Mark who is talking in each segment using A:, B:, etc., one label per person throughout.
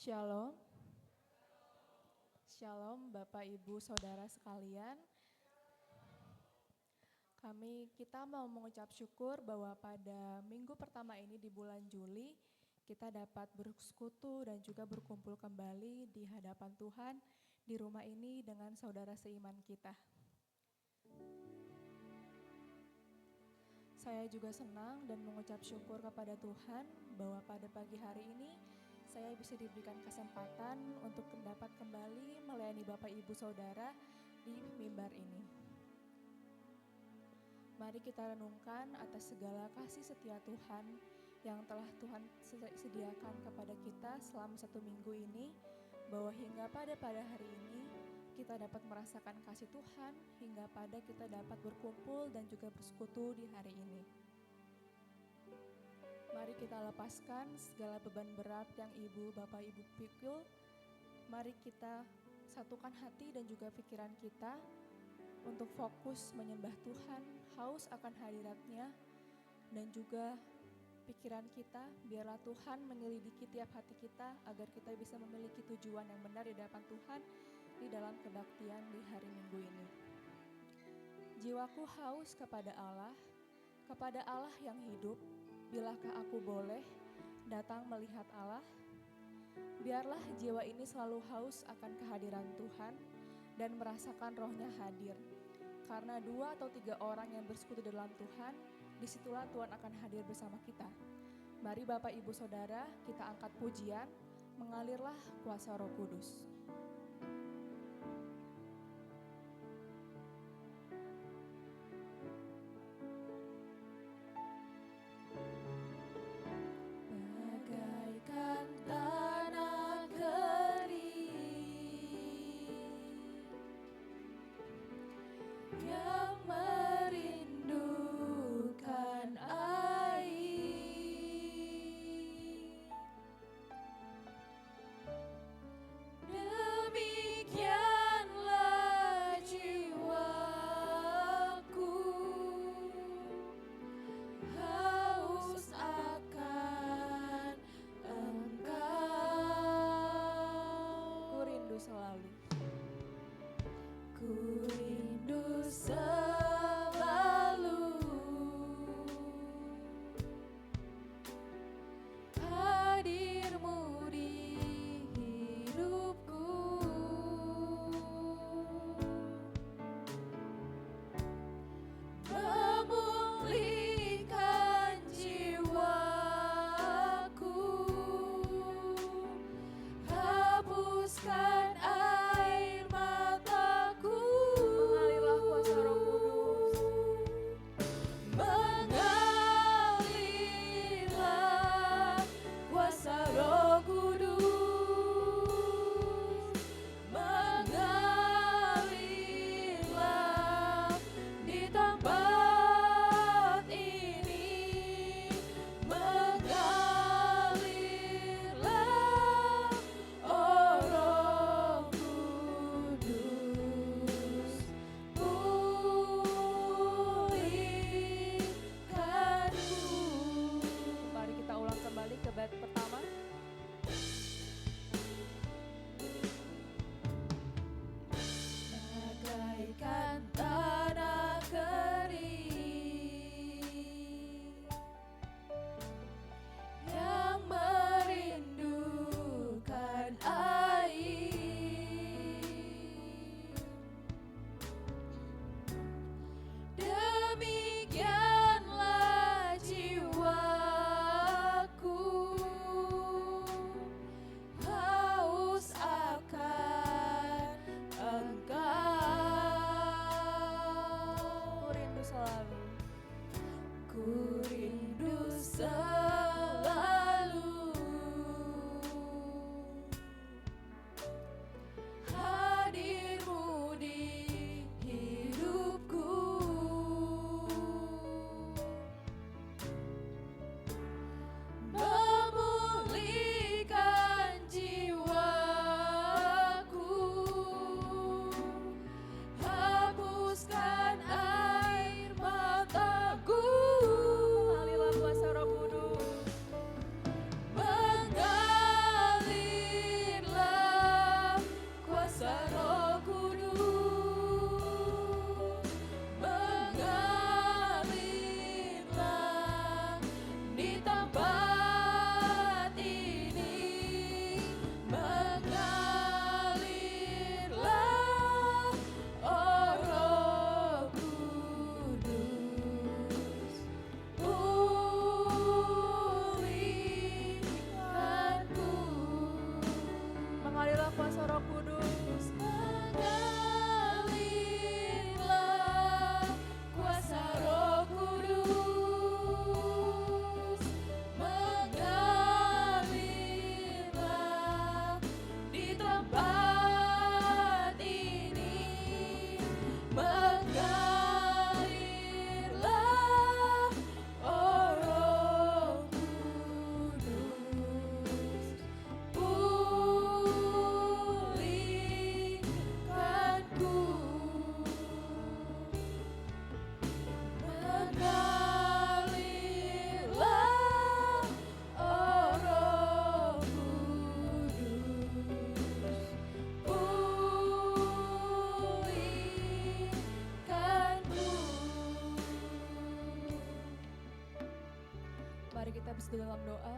A: Shalom, Shalom Bapak Ibu Saudara sekalian. Kita mau mengucap syukur bahwa pada minggu pertama ini di bulan Juli kita dapat bersekutu dan juga berkumpul kembali di hadapan Tuhan di rumah ini dengan saudara seiman kita. Saya juga senang dan mengucap syukur kepada Tuhan bahwa pada pagi hari ini saya bisa diberikan kesempatan untuk dapat kembali melayani Bapak Ibu Saudara di mimbar ini. Mari kita renungkan atas segala kasih setia Tuhan yang telah Tuhan sediakan kepada kita selama 1 minggu ini, bahwa hingga pada hari ini kita dapat merasakan kasih Tuhan, hingga pada kita dapat berkumpul dan juga bersekutu di hari ini. Mari kita lepaskan segala beban berat yang Bapak Ibu pikul. Mari kita satukan hati dan juga pikiran kita untuk fokus menyembah Tuhan, haus akan hadirat-Nya, dan juga pikiran kita, biarlah Tuhan menyelidiki tiap hati kita agar kita bisa memiliki tujuan yang benar di hadapan Tuhan di dalam kebaktian di hari Minggu ini. Jiwaku haus kepada Allah yang hidup. Bilakah aku boleh datang melihat Allah? Biarlah jiwa ini selalu haus akan kehadiran Tuhan dan merasakan Roh-Nya hadir. Karena 2 atau 3 orang yang bersekutu dalam Tuhan, disitulah Tuhan akan hadir bersama kita. Mari Bapak Ibu Saudara, kita angkat pujian, mengalirlah kuasa Roh Kudus.
B: Dengan
A: Mari kita bersatu dalam doa.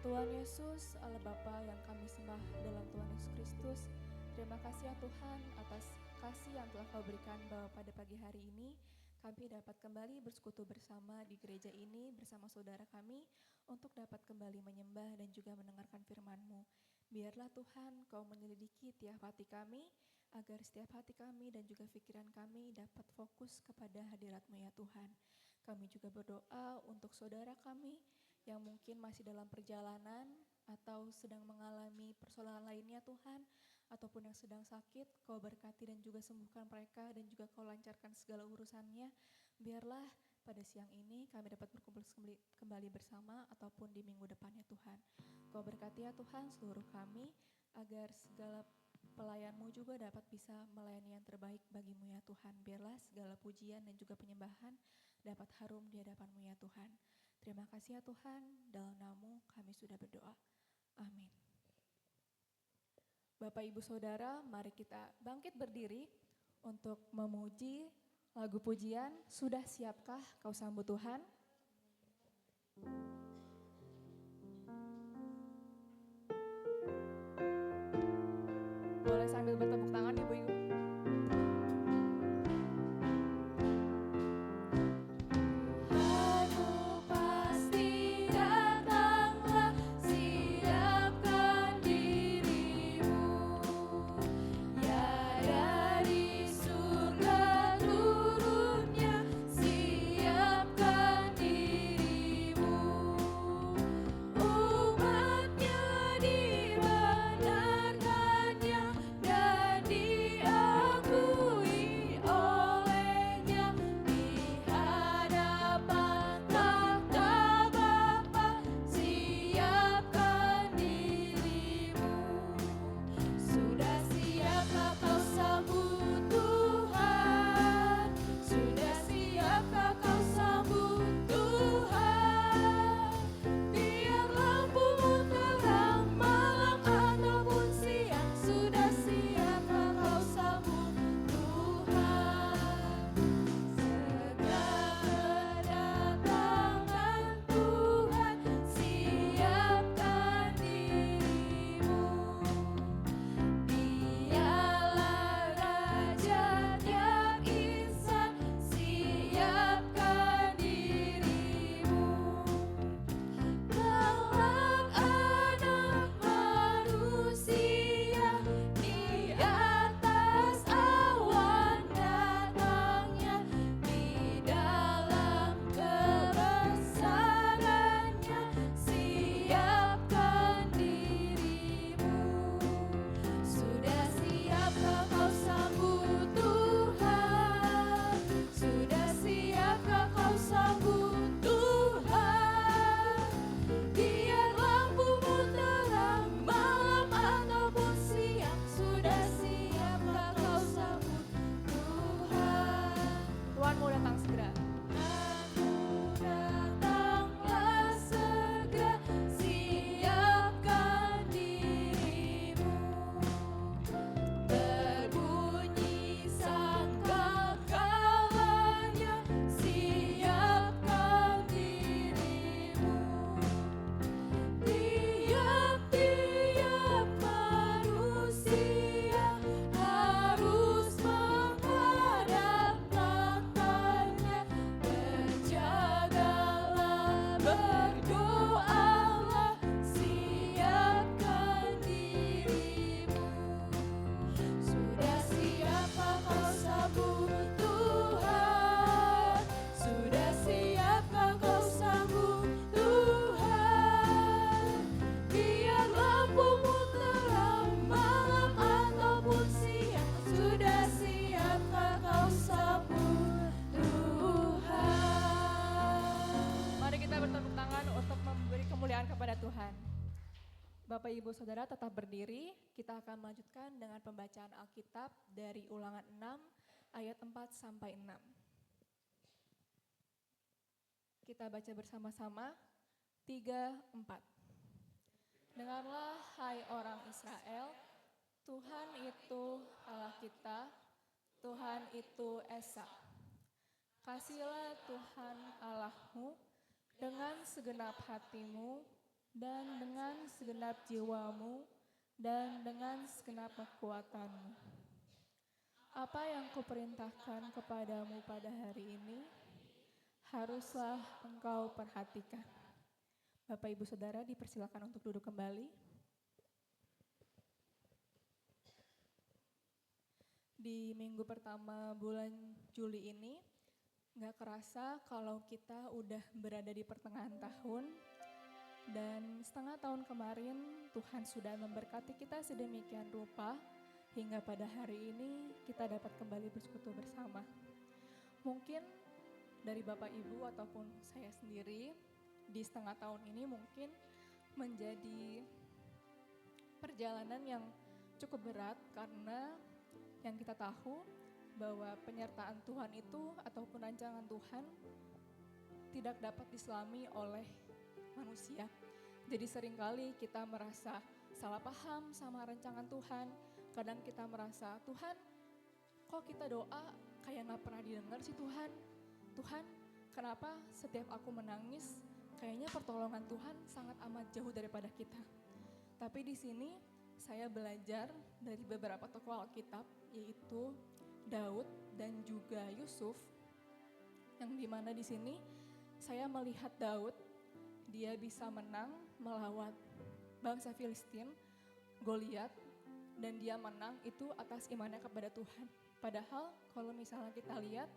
A: Tuhan Yesus, Allah Bapa yang kami sembah dalam Tuhan Yesus Kristus, terima kasih ya Tuhan atas kasih yang telah Kau berikan bahwa pada pagi hari ini kami dapat kembali bersekutu bersama di gereja ini bersama saudara kami untuk dapat kembali menyembah dan juga mendengarkan firman-Mu. Biarlah Tuhan Kau menyelidiki tiap hati kami, agar setiap hati kami dan juga pikiran kami dapat fokus kepada hadirat-Mu ya Tuhan. Kami juga berdoa untuk saudara kami yang mungkin masih dalam perjalanan atau sedang mengalami persoalan lainnya Tuhan, ataupun yang sedang sakit, Kau berkati dan juga sembuhkan mereka dan juga Kau lancarkan segala urusannya. Biarlah pada siang ini kami dapat berkumpul kembali bersama ataupun di minggu depannya Tuhan. Kau berkati ya Tuhan seluruh kami agar segala pelayan-Mu juga dapat bisa melayani yang terbaik bagi-Mu ya Tuhan. Biarlah segala pujian dan juga penyembahan dapat harum di hadapan-Mu ya Tuhan. Terima kasih ya Tuhan, dalam nama-Mu kami sudah berdoa. Amin. Bapak Ibu Saudara, mari kita bangkit berdiri untuk memuji lagu pujian, Sudah Siapkah Kau Sambut Tuhan? Boleh sambil bertepuk tangan Ibu-Ibu. Bapak Ibu Saudara tetap berdiri, kita akan melanjutkan dengan pembacaan Alkitab dari Ulangan 6 ayat 4 sampai 6. Kita baca bersama-sama, 3, 4. Dengarlah hai orang Israel, Tuhan itu Allah kita, Tuhan itu Esa. Kasihlah Tuhan Allahmu dengan segenap hatimu, dan dengan segenap jiwamu, dan dengan segenap kekuatanmu. Apa yang kuperintahkan kepadamu pada hari ini, haruslah engkau perhatikan. Bapak Ibu Saudara dipersilakan untuk duduk kembali. Di minggu pertama bulan Juli ini, gak kerasa kalau kita udah berada di pertengahan tahun. Dan setengah tahun kemarin Tuhan sudah memberkati kita sedemikian rupa hingga pada hari ini kita dapat kembali bersekutu bersama. Mungkin dari Bapak Ibu ataupun saya sendiri di setengah tahun ini mungkin menjadi perjalanan yang cukup berat karena yang kita tahu bahwa penyertaan Tuhan itu ataupun rancangan Tuhan tidak dapat diselami oleh manusia. Jadi seringkali kita merasa salah paham sama rancangan Tuhan. Kadang kita merasa, Tuhan kok kita doa kayak gak pernah didengar sih Tuhan. Tuhan kenapa setiap aku menangis kayaknya pertolongan Tuhan sangat amat jauh daripada kita. Tapi di sini saya belajar dari beberapa tokoh Alkitab yaitu Daud dan juga Yusuf. Yang dimana di sini saya melihat Daud, dia bisa menang melawan bangsa Filistin, Goliat, dan dia menang itu atas imannya kepada Tuhan. Padahal kalau misalnya kita lihat,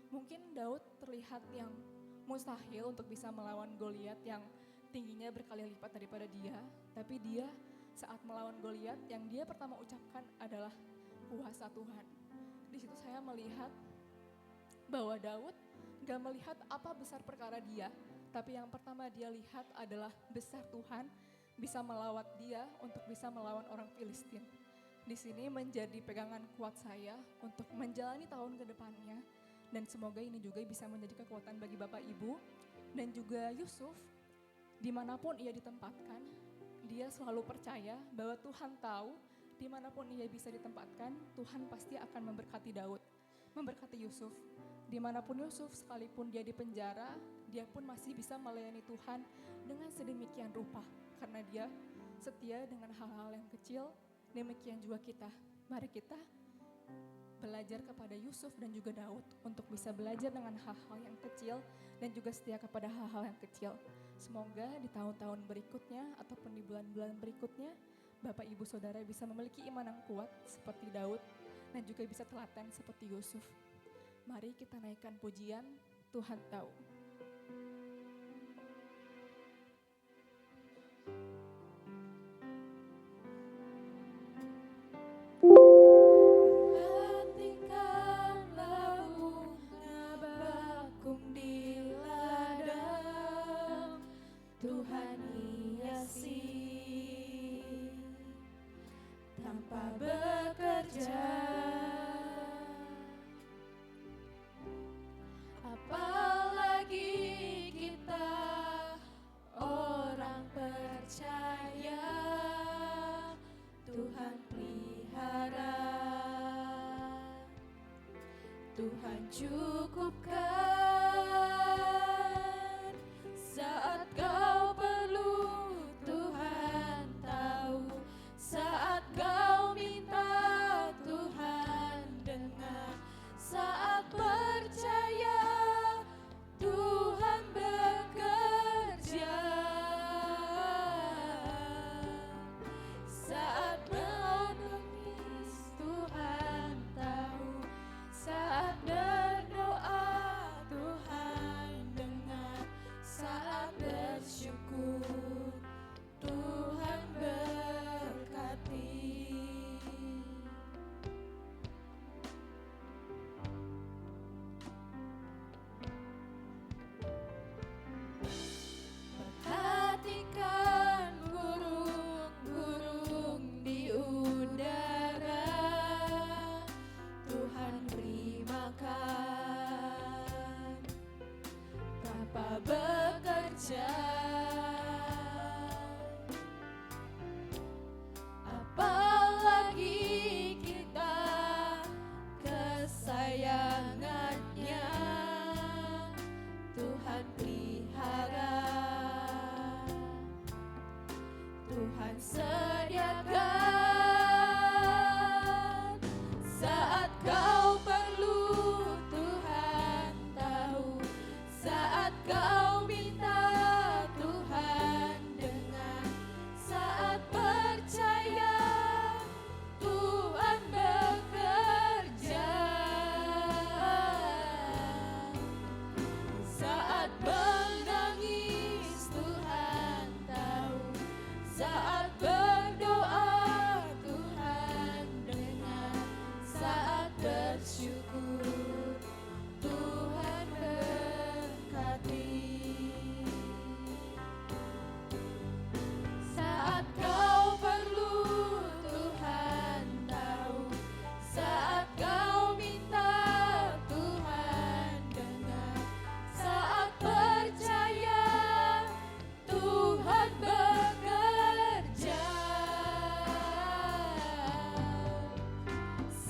A: mungkin Daud terlihat yang mustahil untuk bisa melawan Goliat yang tingginya berkali lipat daripada dia. Tapi dia saat melawan Goliat yang dia pertama ucapkan adalah kuasa Tuhan. Di situ saya melihat bahwa Daud gak melihat apa besar perkara dia, tapi yang pertama dia lihat adalah besar Tuhan bisa melawat dia untuk bisa melawan orang Filistin. Di sini menjadi pegangan kuat saya untuk menjalani tahun ke depannya, dan semoga ini juga bisa menjadi kekuatan bagi Bapak Ibu. Dan juga Yusuf, dimanapun ia ditempatkan, dia selalu percaya bahwa Tuhan tahu dimanapun ia bisa ditempatkan, Tuhan pasti akan memberkati Daud, memberkati Yusuf. Dimanapun Yusuf, sekalipun dia di penjara, dia pun masih bisa melayani Tuhan dengan sedemikian rupa. Karena dia setia dengan hal-hal yang kecil, demikian juga kita. Mari kita belajar kepada Yusuf dan juga Daud untuk bisa belajar dengan hal-hal yang kecil dan juga setia kepada hal-hal yang kecil. Semoga di tahun-tahun berikutnya ataupun di bulan-bulan berikutnya, Bapak Ibu Saudara bisa memiliki iman yang kuat seperti Daud dan juga bisa telaten seperti Yusuf. Mari kita naikkan pujian, Tuhan tahu.
B: Tuhan hiasi tanpa bekerja, apalagi kita orang percaya. Tuhan pelihara, Tuhan cukupkan saat kau perlu. Tuhan tahu saat kau minta, Tuhan dengar. Saat percaya, Tuhan bekerja. Saat menangis, Tuhan tahu. Saat berdoa, sediakan. Saat kau perlu, Tuhan tahu. Saat kau minta, Tuhan dengar. Saat percaya, Tuhan bekerja. Saat menangis, Tuhan tahu. Saat berdoa, Tuhan dengar. Saat bersyukur, Tuhan berkati. Saat kau perlu, Tuhan tahu. Saat kau minta, Tuhan dengar. Saat percaya, Tuhan bekerja.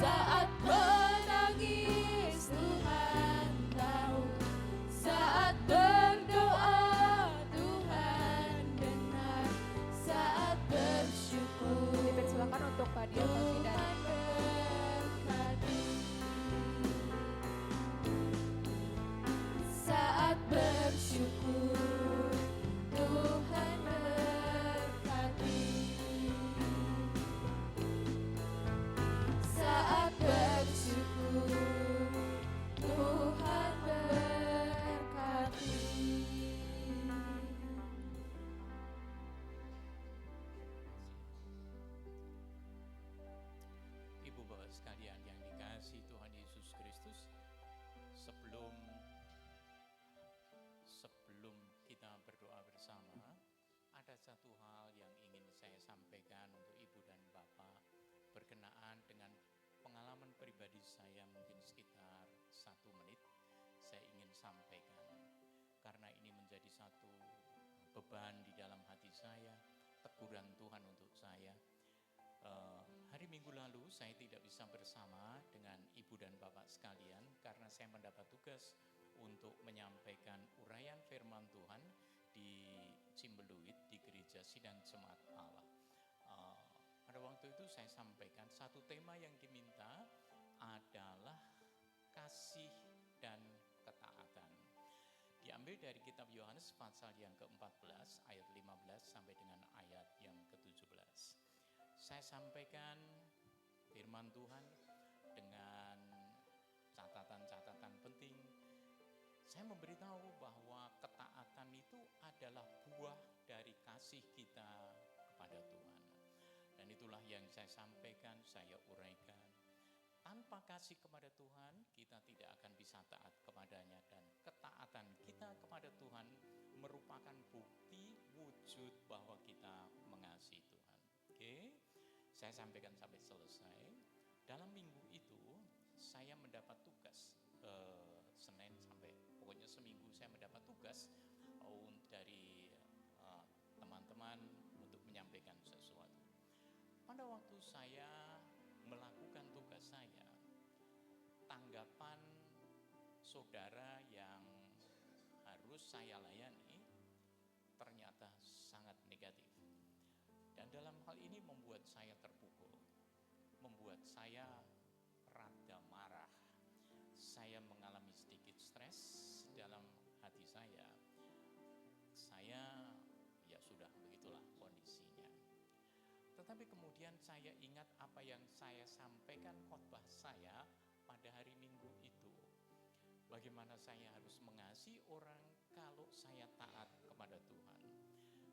B: Saat menangis, Tuhan tahu. Saat berdoa, Tuhan dengar. Saat bersyukur,
A: Dipersilakan untuk Pak Dio Tafi dan
B: Tuhan berkati. Saat bersyukur, Tuhan berkati. Saat bersyukur, Tuhan berkati.
C: Ibu bapak sekalian yang dikasihi Tuhan Yesus Kristus, sebelum kita berdoa bersama, ada satu hal yang ingin saya sampaikan untuk ibu dan bapak berkenaan dengan pengalaman pribadi saya, mungkin sekitar 1 menit saya ingin sampaikan, karena ini menjadi satu beban di dalam hati saya, teguran Tuhan untuk saya. Hari Minggu lalu saya tidak bisa bersama dengan ibu dan bapak sekalian karena saya mendapat tugas untuk menyampaikan uraian firman Tuhan di Cimbeluit di Gereja Sidang Jemaat Allah. Pada waktu itu saya sampaikan satu tema yang diminta adalah kasih dan ketaatan. Diambil dari kitab Yohanes pasal yang ke-14 ayat 15 sampai dengan ayat yang ke-17. Saya sampaikan firman Tuhan dengan catatan-catatan penting. Saya memberitahu bahwa ketaatan itu adalah buah dari kasih kita kepada Tuhan. Dan itulah yang saya sampaikan, saya uraikan. Tanpa kasih kepada Tuhan, kita tidak akan bisa taat kepadanya. Dan ketaatan kita kepada Tuhan merupakan bukti wujud bahwa kita mengasihi Tuhan. Oke, saya sampaikan sampai selesai. Dalam minggu itu, saya mendapat tugas. Senin sampai pokoknya seminggu saya mendapat tugas dari teman-teman untuk menyampaikan sesuatu. Pada waktu saya melakukan tugas saya, tanggapan saudara yang harus saya layani ternyata sangat negatif. Dan dalam hal ini membuat saya terpukul, membuat saya rada marah. Saya mengalami sedikit stres dalam hati saya. Saya ya sudah begitulah kondisinya. Tetapi kemudian saya ingat apa yang saya sampaikan khotbah saya pada hari Minggu itu. Bagaimana saya harus mengasihi orang kalau saya taat kepada Tuhan.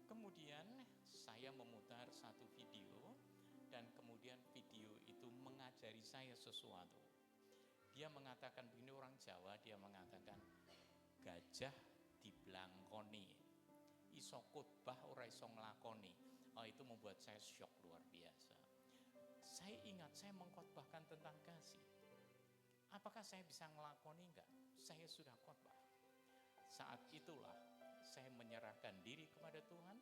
C: Kemudian saya memutar satu video dan kemudian video itu mengajari saya sesuatu. Dia mengatakan begini, orang Jawa, dia mengatakan gajah diblangkoni, iso khotbah ora iso nglakoni. Itu membuat saya syok luar biasa. Saya ingat saya mengkhotbahkan tentang kasih. Apakah saya bisa ngelakoni? Enggak, saya sudah khotbah. Saat itulah saya menyerahkan diri kepada Tuhan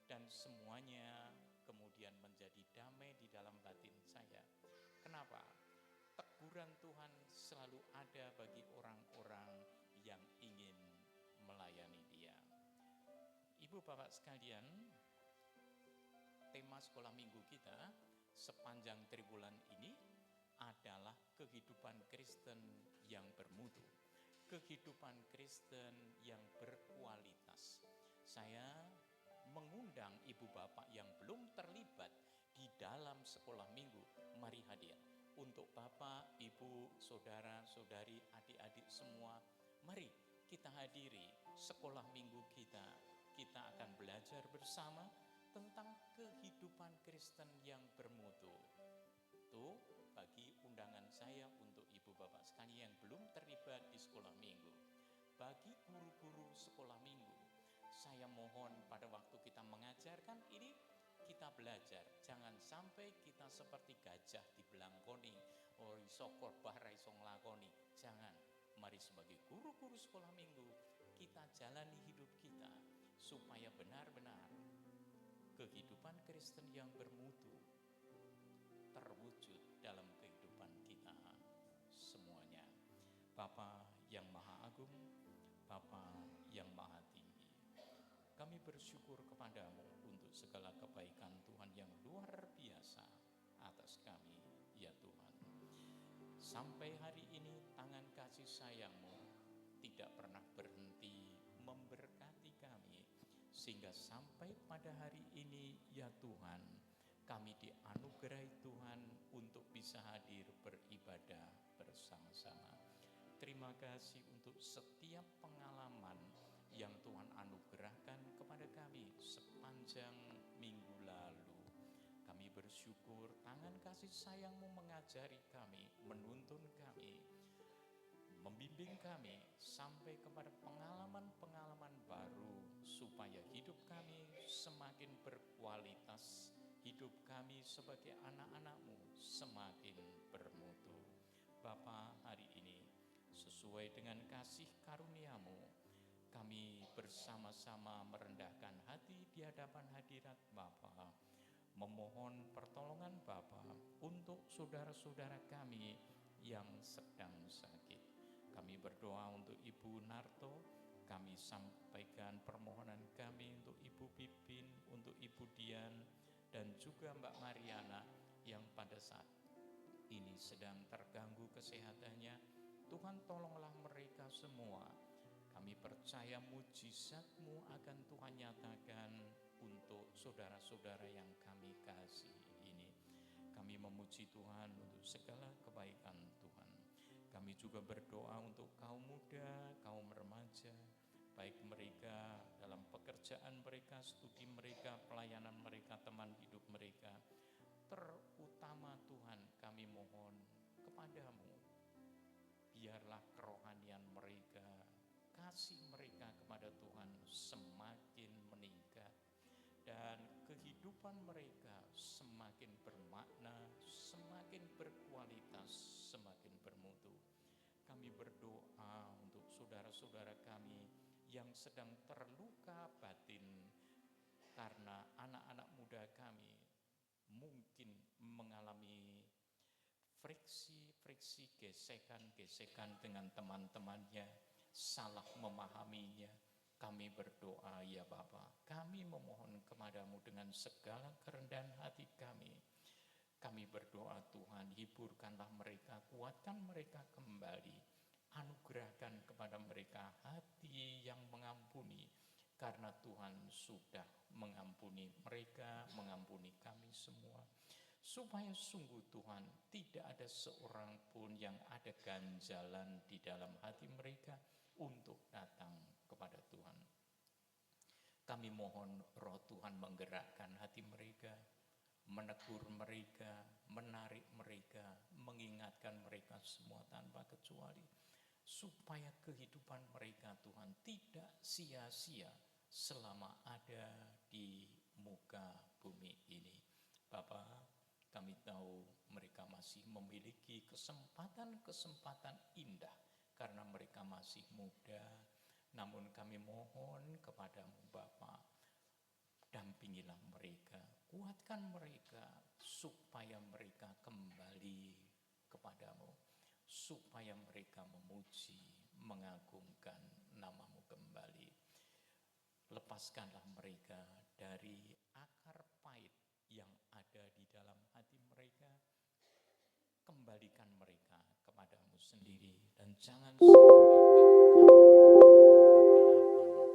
C: dan semuanya kemudian menjadi damai di dalam batin saya. Kenapa? Teguran Tuhan selalu ada bagi orang-orang yang ingin melayani Dia. Ibu bapak sekalian, tema sekolah minggu kita sepanjang triwulan ini adalah kehidupan Kristen yang bermutu, kehidupan Kristen yang berkualitas. Saya mengundang ibu bapak yang belum terlibat di dalam sekolah minggu, mari hadir. Untuk bapak, ibu, saudara, saudari, adik-adik semua, mari kita hadiri sekolah minggu kita. Kita akan belajar bersama tentang kehidupan Kristen yang bermutu. Itu bagi undangan saya untuk ibu bapak sekalian yang belum terlibat di sekolah minggu. Bagi guru-guru sekolah minggu, saya mohon pada waktu kita mengajarkan ini, kita belajar. Jangan sampai kita seperti gajah di belangkoni, iso khotbah ra iso nglakoni. Jangan. Mari sebagai guru-guru sekolah minggu, kita jalani hidup kita supaya benar-benar kehidupan Kristen yang bermutu terwujud dalam kehidupan kita semuanya. Bapa yang Maha Agung, Bapa yang Maha Tinggi, kami bersyukur kepadamu untuk segala kebaikan Tuhan yang luar biasa atas kami, ya Tuhan. Sampai hari ini tangan kasih sayang-Mu tidak pernah berhenti memberkati kami, sehingga sampai pada hari ini, ya Tuhan, kami dianugerahi Tuhan untuk bisa hadir beribadah bersama-sama. Terima kasih untuk setiap pengalaman yang Tuhan anugerahkan kepada kami sepanjang minggu lalu. Kami bersyukur tangan kasih sayang-Mu mengajari kami, menuntun kami, membimbing kami sampai kepada pengalaman-pengalaman baru supaya hidup kami semakin berkualitas, hidup kami sebagai anak-anak-Mu semakin bermutu. Bapa, hari ini sesuai dengan kasih karunia-Mu, kami bersama-sama merendahkan hati di hadapan hadirat Bapa, memohon pertolongan Bapa untuk saudara-saudara kami yang sedang sakit. Kami berdoa untuk Ibu Narto, kami sampaikan permohonan kami untuk Ibu Pipin, untuk Ibu Dian, dan juga Mbak Mariana yang pada saat ini sedang terganggu kesehatannya. Tuhan tolonglah mereka semua. Kami percaya mujizat-Mu akan Tuhan nyatakan untuk saudara-saudara yang kami kasih ini. Kami memuji Tuhan untuk segala kebaikan Tuhan. Kami juga berdoa untuk kaum muda, kaum remaja, baik mereka dalam pekerjaan mereka, studi mereka, pelayanan mereka, teman hidup mereka. Terutama Tuhan, kami mohon kepadamu, biarlah kerohanian mereka, kasih mereka kepada Tuhan semakin meningkat, dan kehidupan mereka semakin bermakna, semakin berkualitas, semakin bermutu. Kami berdoa untuk saudara-saudara kami yang sedang terluka batin karena anak-anak muda kami mungkin mengalami friksi, gesekan-gesekan dengan teman-temannya, salah memahaminya. Kami berdoa, ya Bapa, kami memohon kepadamu dengan segala kerendahan hati kami. Kami berdoa Tuhan, hiburkanlah mereka, kuatkan mereka kembali, anugerahkan kepada mereka hati yang mengampuni, karena Tuhan sudah mengampuni mereka, mengampuni kami semua. Supaya sungguh Tuhan, tidak ada seorang pun yang ada ganjalan di dalam hati mereka untuk datang kepada Tuhan. Kami mohon Roh Tuhan menggerakkan hati mereka, menegur mereka, menarik mereka, mengingatkan mereka semua tanpa kecuali, supaya kehidupan mereka Tuhan tidak sia-sia selama ada di muka bumi ini. Bapa, kami tahu mereka masih memiliki kesempatan-kesempatan indah karena mereka masih muda. Namun kami mohon kepadamu Bapa, dampingilah mereka, kuatkan mereka supaya mereka kembali kepadamu, supaya mereka memuji, mengagungkan nama-Mu kembali. Lepaskanlah mereka dari akar pahit yang ada di dalam hati mereka, kembalikan mereka kepadamu sendiri, dan jangan sampai kegelapan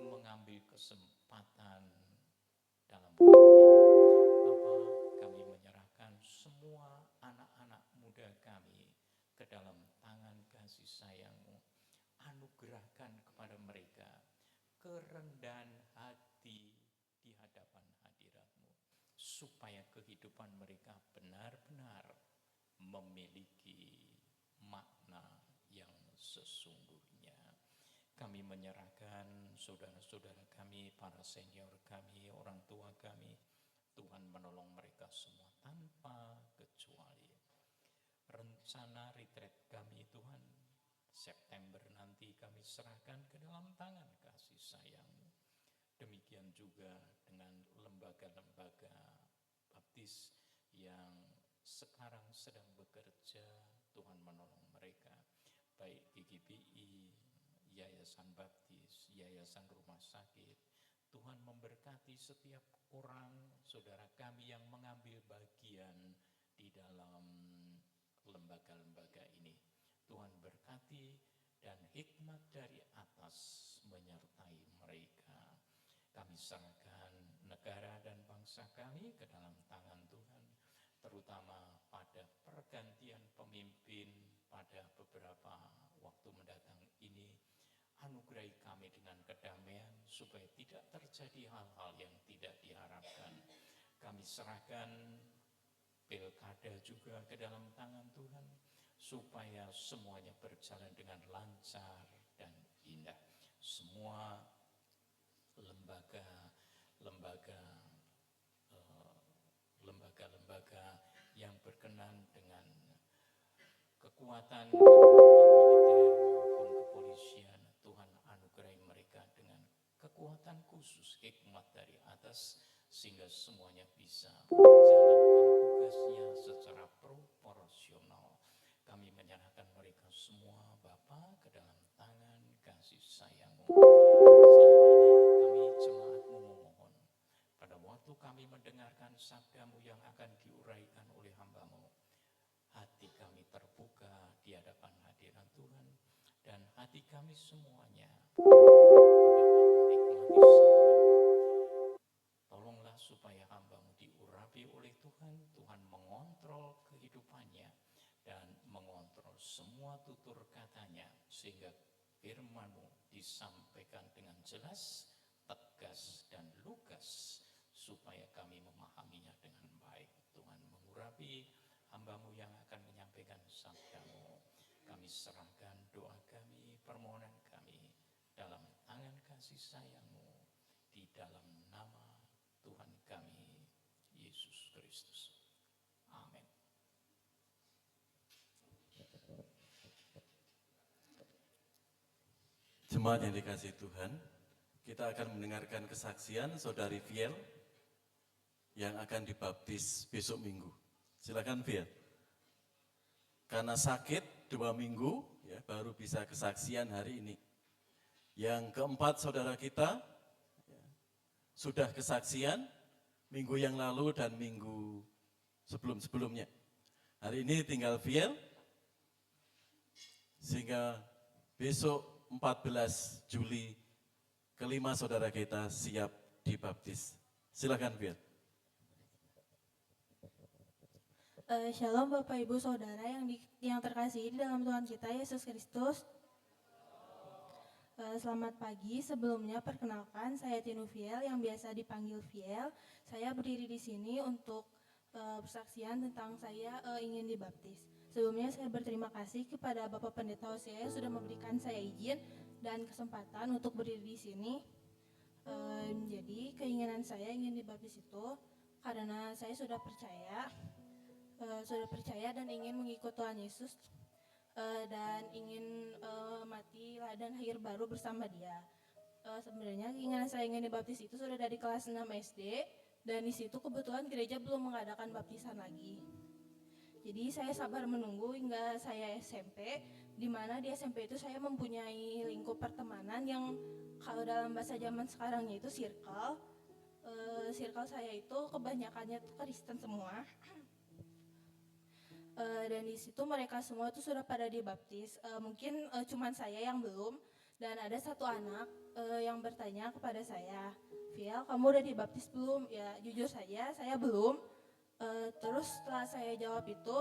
C: mengambil kesempatan dalam hal ini. Bapa, kami menyerahkan semua anak-anak muda kami ke dalam tangan kasih sayang-Mu. Anugerahkan kepada mereka kerendahan hati di hadapan hadirat-Mu, supaya kehidupan mereka benar-benar memiliki makna yang sesungguhnya. Kami menyerahkan saudara-saudara kami, para senior kami, orang tua kami. Tuhan menolong mereka semua tanpa kecuali. Rencana retreat kami Tuhan, September nanti kami serahkan ke dalam tangan kasih sayang-Mu. Demikian juga dengan lembaga-lembaga baptis yang sekarang sedang bekerja, Tuhan menolong mereka, baik GGBI, Yayasan Baptis, Yayasan Rumah Sakit. Tuhan memberkati setiap orang, saudara kami yang mengambil bagian di dalam lembaga-lembaga ini. Tuhan berkati dan hikmat dari atas menyertai mereka. Kami serahkan negara dan bangsa kami ke dalam tangan Tuhan, terutama pada pergantian pemimpin pada beberapa waktu mendatang ini. Anugerahi kami dengan kedamaian supaya tidak terjadi hal-hal yang tidak diharapkan. Kami serahkan pilkada juga ke dalam tangan Tuhan, supaya semuanya berjalan dengan lancar dan indah. Semua lembaga-lembaga yang berkenan dengan kekuatan militer maupun kepolisian, Tuhan anugerahi mereka dengan kekuatan khusus, hikmat dari atas, sehingga semuanya bisa menjalankan tugasnya secara proporsional. Kami menyerahkan mereka semua, Bapa, ke dalam tangan kasih sayang-Mu. Saat ini kami jemaat-Mu memohon, pada waktu kami mendengarkan sabda-Mu yang akan diuraikan oleh hamba-Mu, hati kami terbuka di hadapan hadirat Tuhan, dan hati kami semuanya dapat menikmati sabda-Mu. Tolonglah supaya hamba-Mu diurapi oleh Tuhan. Tuhan mengontrol kehidupannya dan mengontrol semua tutur katanya, sehingga firman-Mu disampaikan dengan jelas, tegas, dan lugas, supaya kami memahaminya dengan baik. Tuhan mengurapi hamba-Mu yang akan menyampaikan sabda-Mu. Kami serahkan doa kami, permohonan kami dalam tangan kasih sayang-Mu, di dalam nama Tuhan kami, Yesus Kristus. Amin.
D: Jemaat yang dikasihi Tuhan, kita akan mendengarkan kesaksian Saudari Viel yang akan dibaptis besok Minggu. Silakan Viel. Karena sakit 2 minggu, ya, baru bisa kesaksian hari ini. Yang keempat saudara kita ya, sudah kesaksian minggu yang lalu dan minggu sebelum-sebelumnya. Hari ini tinggal Viel, sehingga besok 14 Juli kelima saudara kita siap dibaptis. Silakan Viel.
E: Shalom Bapak Ibu Saudara yang terkasihi di dalam Tuhan kita Yesus Kristus. Selamat pagi. Sebelumnya perkenalkan, saya Tinu Viel yang biasa dipanggil Viel. Saya berdiri di sini untuk persaksian tentang saya ingin dibaptis. Sebelumnya saya berterima kasih kepada Bapak Pendeta Hosea yang sudah memberikan saya izin dan kesempatan untuk berdiri di sini. Jadi keinginan saya ingin dibaptis itu karena saya sudah percaya dan ingin mengikut Tuhan Yesus dan ingin mati dan lahir baru bersama Dia. Sebenarnya keinginan saya ingin dibaptis itu sudah dari kelas 6 SD, dan di situ kebetulan gereja belum mengadakan baptisan lagi. Jadi saya sabar menunggu hingga saya SMP, di mana di SMP itu saya mempunyai lingkup pertemanan yang kalau dalam bahasa zaman sekarangnya itu circle. circle saya itu kebanyakannya tuh Kristen semua. Dan di situ mereka semua tuh sudah pada dibaptis. Mungkin cuman saya yang belum. Dan ada satu anak yang bertanya kepada saya, Viel, kamu udah dibaptis belum? Ya jujur saja, saya belum. Terus setelah saya jawab itu,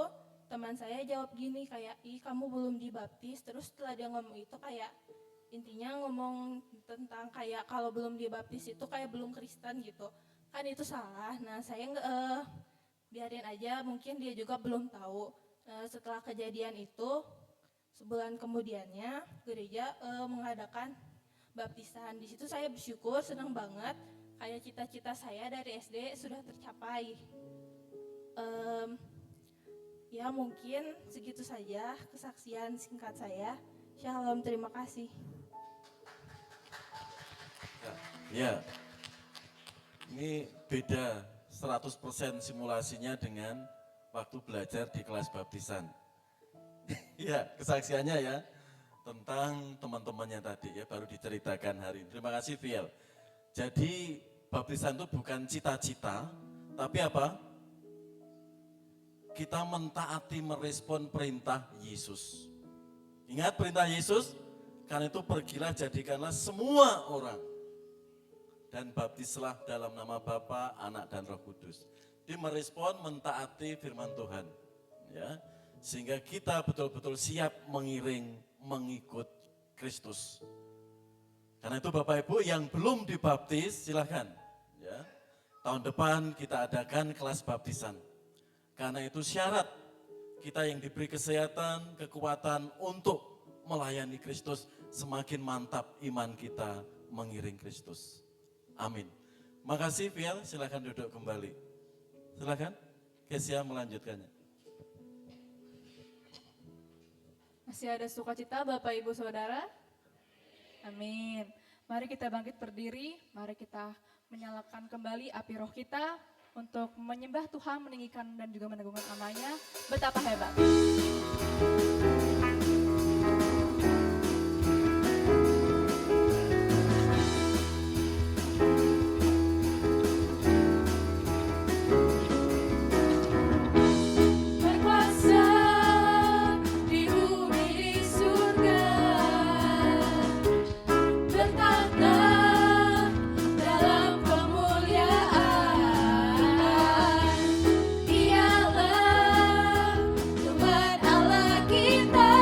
E: teman saya jawab gini kayak, ih kamu belum dibaptis. Terus setelah dia ngomong itu kayak, intinya ngomong tentang kayak kalau belum dibaptis itu kayak belum Kristen gitu. Kan itu salah. Nah saya biarin aja, mungkin dia juga belum tahu. Setelah kejadian itu, sebulan kemudiannya gereja mengadakan baptisan. Di situ saya bersyukur, senang banget. Kayak cita-cita saya dari SD sudah tercapai. Ya mungkin segitu saja kesaksian singkat saya. Shalom, terima kasih.
D: Ya, ini beda 100% simulasinya dengan waktu belajar di kelas baptisan. Ya, kesaksiannya ya tentang teman-temannya tadi ya baru diceritakan hari ini. Terima kasih Viel. Jadi baptisan itu bukan cita-cita, tapi apa? Kita mentaati merespon perintah Yesus. Ingat perintah Yesus? Karena itu pergilah jadikanlah semua orang dan baptislah dalam nama Bapa, Anak dan Roh Kudus. Dia merespon mentaati firman Tuhan. Ya. Sehingga kita betul-betul siap mengikut Kristus. Karena itu Bapak Ibu yang belum dibaptis silakan. Ya. Tahun depan kita adakan kelas baptisan. Karena itu syarat kita yang diberi kesehatan, kekuatan untuk melayani Kristus, semakin mantap iman kita mengiring Kristus. Amin. Makasih Viel, silakan duduk kembali. Silakan, Kesia melanjutkannya.
A: Masih ada sukacita Bapak Ibu Saudara? Amin. Mari kita bangkit berdiri, mari kita menyalakan kembali api roh kita untuk menyembah Tuhan, meninggikan dan juga menegungkan namanya. Betapa hebat.
B: Tuhan Allah kita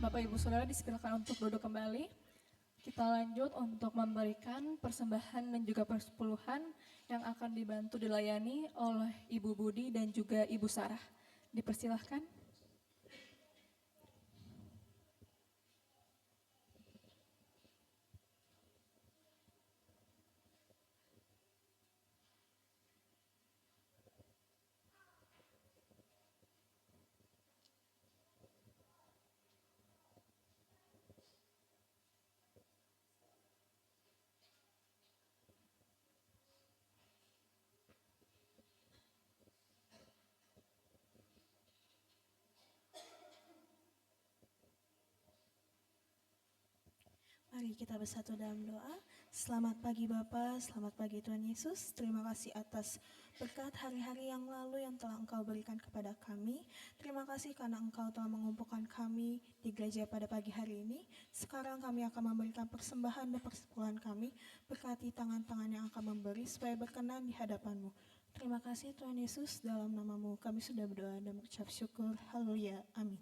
A: Bapak Ibu Saudara disilakan untuk duduk kembali. Kita lanjut untuk memberikan persembahan dan juga persepuluhan yang akan dibantu dilayani oleh Ibu Budi dan juga Ibu Sarah. Dipersilahkan.
F: Mari kita bersatu dalam doa. Selamat pagi Bapa, selamat pagi Tuhan Yesus. Terima kasih atas berkat hari-hari yang lalu yang telah Engkau berikan kepada kami. Terima kasih karena Engkau telah mengumpulkan kami di gereja pada pagi hari ini. Sekarang kami akan memberikan persembahan dan persepuluhan kami. Berkati tangan-tangan yang akan memberi supaya berkenan di hadapan-Mu. Terima kasih Tuhan Yesus, dalam nama-Mu kami sudah berdoa dan mengucap syukur. Haleluya. Amin.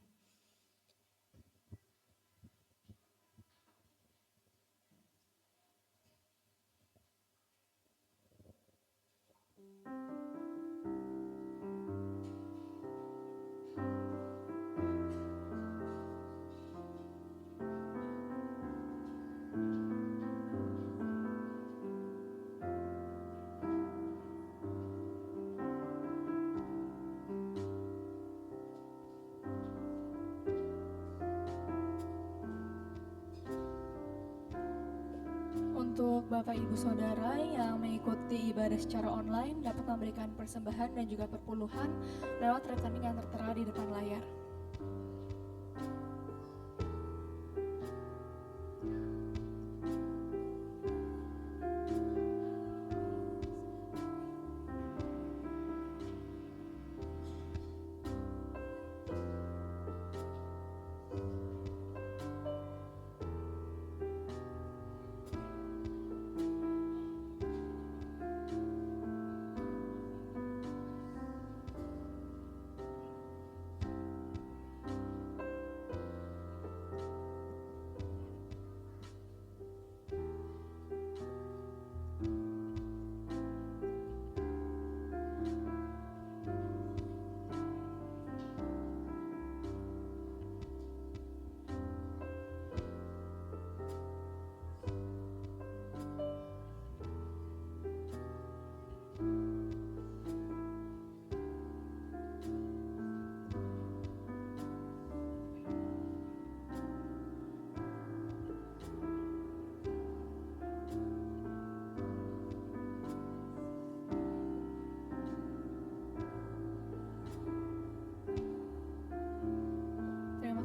A: Untuk Bapak Ibu Saudara yang mengikuti ibadah secara online dapat memberikan persembahan dan juga perpuluhan lewat rekening yang tertera di depan layar.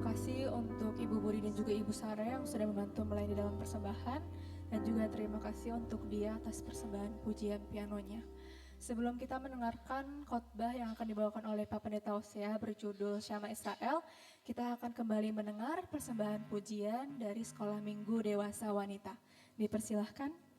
A: Kasih untuk Ibu Budi dan juga Ibu Sarah yang sudah membantu melayani dalam persembahan, dan juga terima kasih untuk dia atas persembahan pujian pianonya. Sebelum kita mendengarkan khotbah yang akan dibawakan oleh Pak Pendeta Hosea berjudul Syama Israel, kita akan kembali mendengar persembahan pujian dari Sekolah Minggu Dewasa Wanita. Dipersilahkan.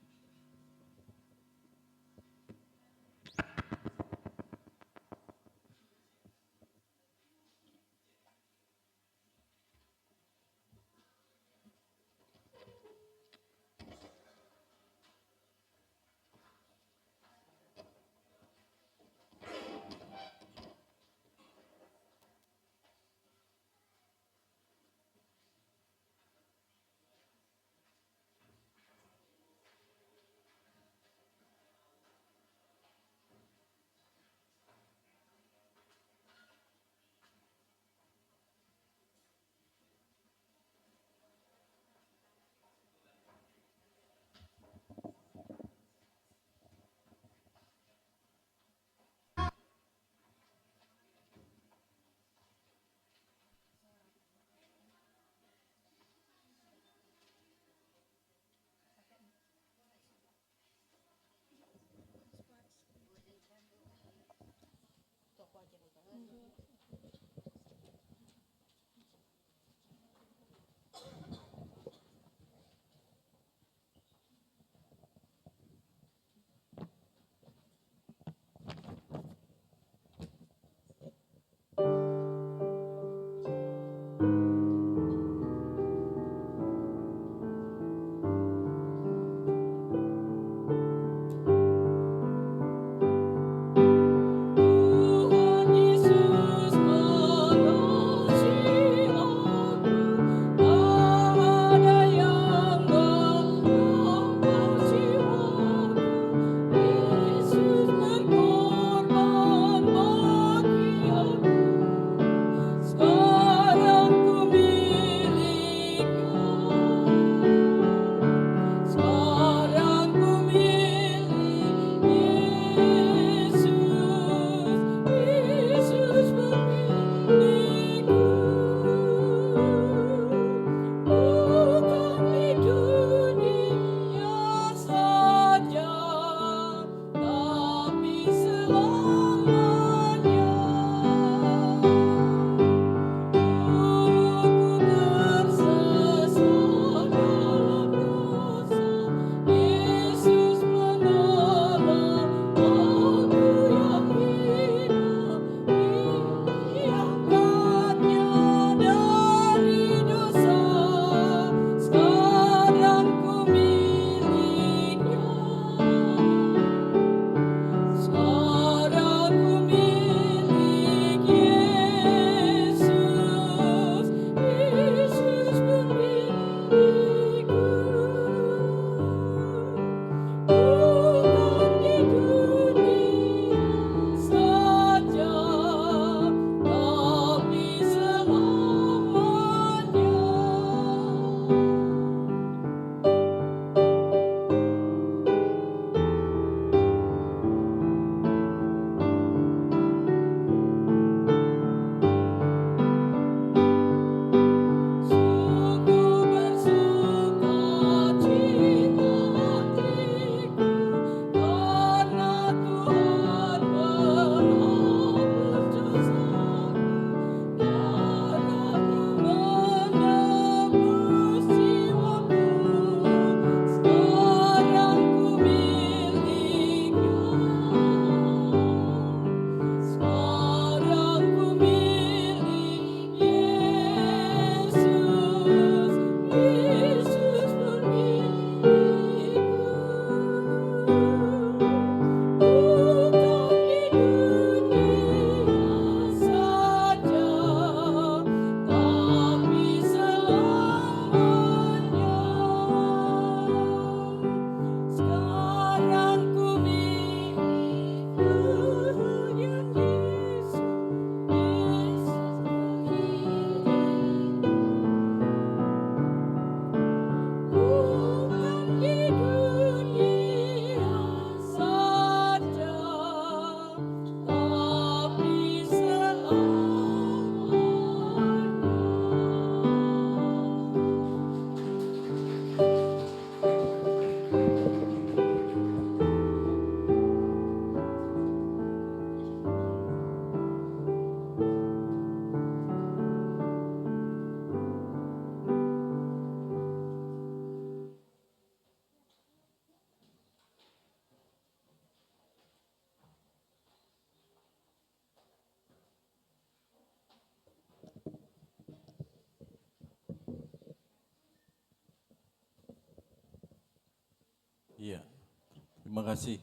D: Terima kasih.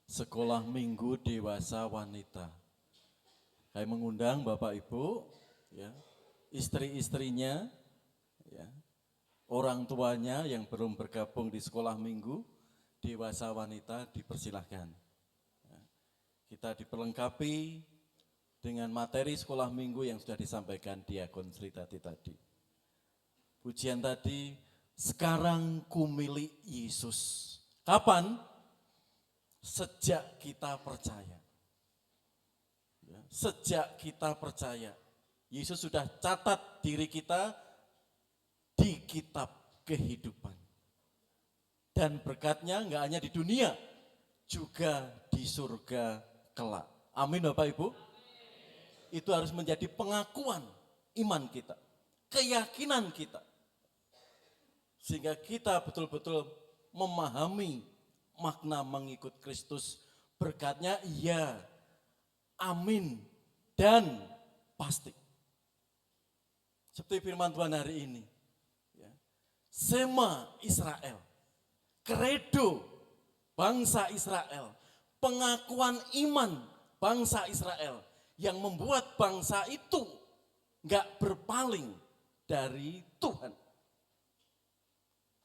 D: Sekolah Minggu Dewasa Wanita. Saya mengundang Bapak Ibu, ya, istri-istrinya, ya, orang tuanya yang belum bergabung di Sekolah Minggu Dewasa Wanita dipersilahkan. Ya, kita diperlengkapi dengan materi Sekolah Minggu yang sudah disampaikan Diakon Sri tadi. Pujian tadi, sekarang ku milik Yesus. Kapan? Sejak kita percaya. Ya, sejak kita percaya. Yesus sudah catat diri kita di kitab kehidupan. Dan berkatnya enggak hanya di dunia, juga di surga kelak. Amin Bapak Ibu. Itu harus menjadi pengakuan iman kita, keyakinan kita. Sehingga kita betul-betul memahami makna mengikut Kristus, berkatnya iya, amin, dan pasti. Seperti firman Tuhan hari ini. Ya. Sema Israel, kredo bangsa Israel, pengakuan iman bangsa Israel yang membuat bangsa itu enggak berpaling dari Tuhan.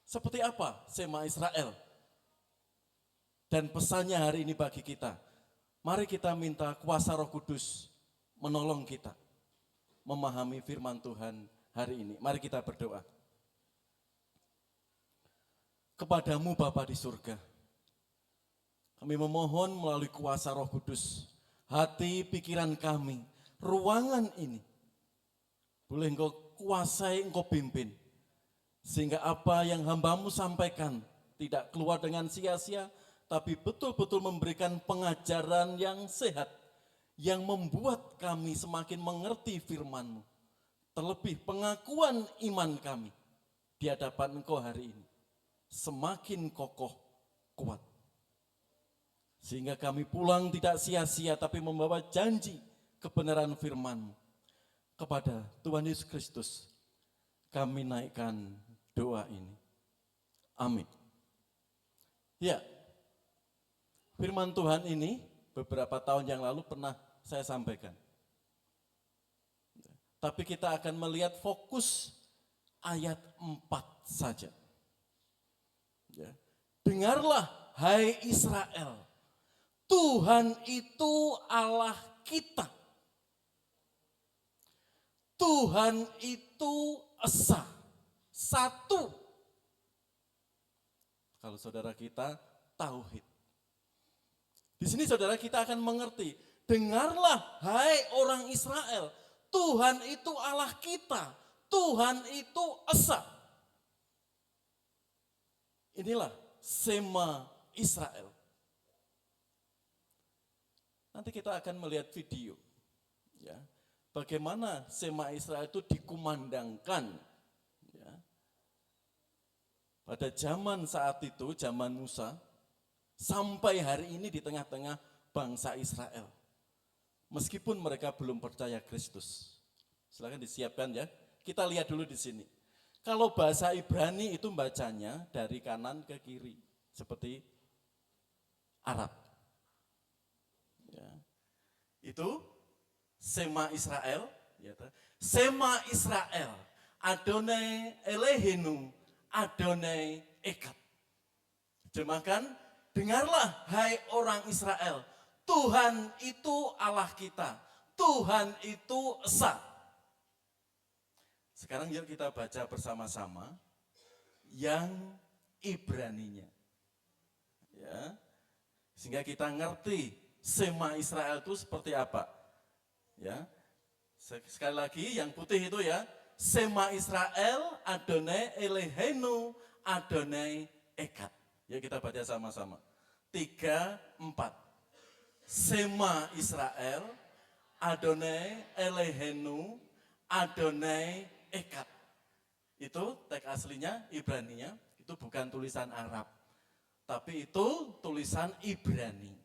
D: Seperti apa Sema Israel? Dan pesannya hari ini bagi kita, mari kita minta kuasa Roh Kudus menolong kita memahami firman Tuhan hari ini. Mari kita berdoa. Kepadamu Bapa di surga, kami memohon melalui kuasa Roh Kudus, hati pikiran kami, ruangan ini, boleh Engkau kuasai, Engkau pimpin, sehingga apa yang hamba-Mu sampaikan tidak keluar dengan sia-sia, tapi betul-betul memberikan pengajaran yang sehat, yang membuat kami semakin mengerti firman-Mu. Terlebih pengakuan iman kami di hadapan Engkau hari ini semakin kokoh, kuat. Sehingga kami pulang tidak sia-sia, tapi membawa janji kebenaran firman-Mu. Kepada Tuhan Yesus Kristus, kami naikkan doa ini. Amin. Ya. Firman Tuhan ini beberapa tahun yang lalu pernah saya sampaikan. Tapi kita akan melihat fokus ayat 4 saja. Ya. Dengarlah hai Israel, Tuhan itu Allah kita. Tuhan itu esa, satu. Kalau saudara kita tauhid. Di sini saudara kita akan mengerti, dengarlah hai orang Israel, Tuhan itu Allah kita, Tuhan itu esa. Inilah Sema Israel. Nanti kita akan melihat video, ya, bagaimana Sema Israel itu dikumandangkan, ya. Pada zaman saat itu, zaman Musa, sampai hari ini di tengah-tengah bangsa Israel. Meskipun mereka belum percaya Kristus. Silakan disiapkan ya. Kita lihat dulu di sini. Kalau bahasa Ibrani itu bacanya dari kanan ke kiri. Seperti Arab. Ya. Itu Sema Israel. Ya, Sema Israel. Adonai Elohenu. Adonai Echad. Terjemahkan, dengarlah hai orang Israel, Tuhan itu Allah kita, Tuhan itu esa. Sekarang yuk kita baca bersama-sama yang Ibraninya. Ya. Sehingga kita ngerti Sema Israel itu seperti apa. Ya. Sekali lagi yang putih itu ya, Sema Israel, Adonai Elohenu, Adonai Echad. Ya kita baca sama-sama. 3, 4. Sema Israel, Adonai Elohenu, Adonai Echad. Itu teks aslinya Ibraninya, itu bukan tulisan Arab. Tapi itu tulisan Ibrani.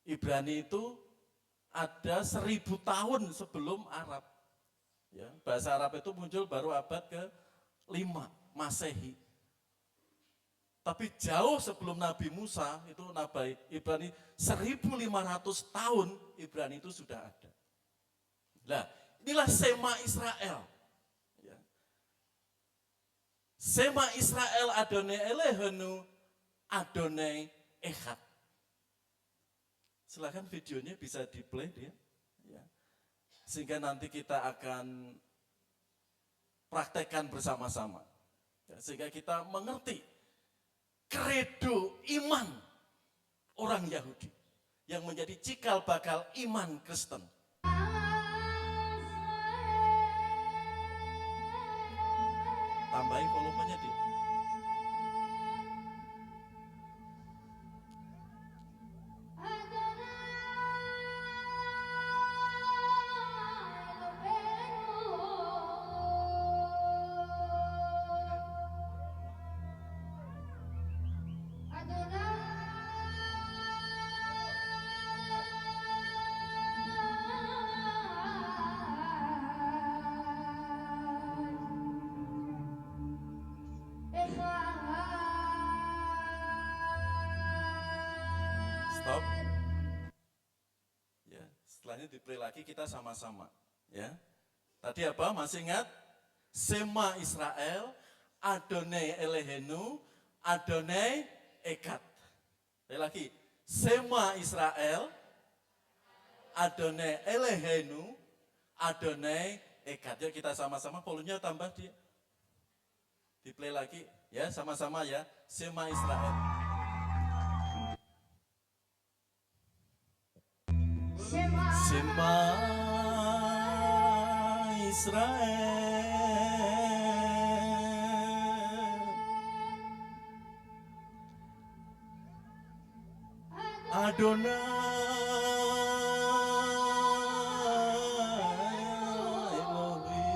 D: Ibrani itu ada 1000 tahun sebelum Arab. Ya, bahasa Arab itu muncul baru abad ke-5 Masehi. Tapi jauh sebelum Nabi Musa, itu Nabi Ibrani 1500 tahun Ibrani itu sudah ada. Nah, inilah Sema Israel. Ya. Sema Israel Adonai Elohenu Adonai Echad. Silakan videonya bisa di-play dia. Ya. Sehingga nanti kita akan praktekkan bersama-sama. Ya, sehingga kita mengerti kredo iman orang Yahudi yang menjadi cikal bakal iman Kristen. Tambahin volumenya dia. Stop. Ya, setelahnya di-play lagi kita sama-sama. Ya. Tadi apa? Masih ingat? Sema Israel, Adonai Elohenu, Adonai Echad. Lagi. Sema Israel, Adonai Elohenu, Adonai Echad. Yuk kita sama-sama, volumenya tambah dia. Di-play lagi. Ya, sama-sama ya. Sema Israel. Sema Israel, Adonai Elohim,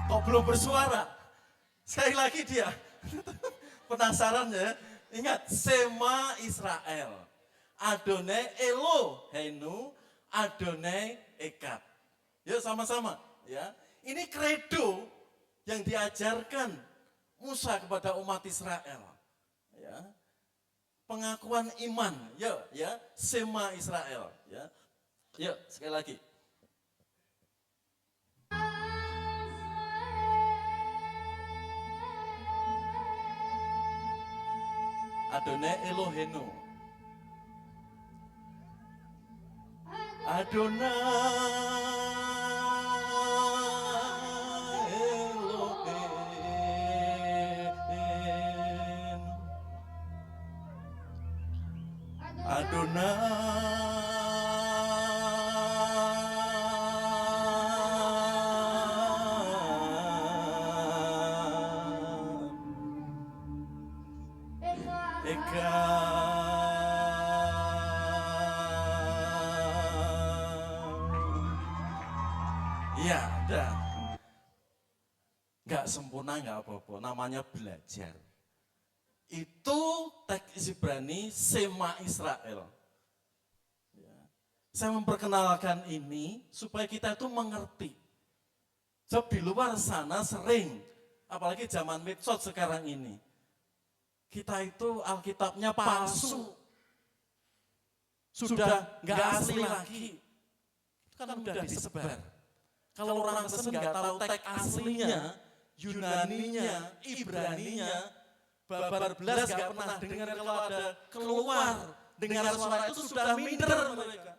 D: Kok belum bersuara? Sekali lagi dia. Penasaran ya? Ingat, Sema Israel, Adonai Elohenu, Adonai Echad. Yuk sama-sama ya. Ini kredo yang diajarkan Musa kepada umat Israel. Ya. Pengakuan iman, yuk ya, Sema Israel, ya. Yuk sekali lagi. Adonai Elohenu, Adonai Elohenu, Ya, udah. Nggak sempurna, nggak apa-apa. Namanya belajar. Itu teks Ibrani Sema Israel. Ya. Saya memperkenalkan ini supaya kita itu mengerti. Sebab di luar sana sering, apalagi zaman medsos sekarang ini, kita itu Alkitabnya palsu. Sudah nggak asli lagi. Itu kan udah disebar. Kalau orang Kristen nggak tahu teks aslinya, Yunaninya, Ibraninya, babar belas nggak pernah dengar kalau ada keluar dengar suara itu sudah minder mereka,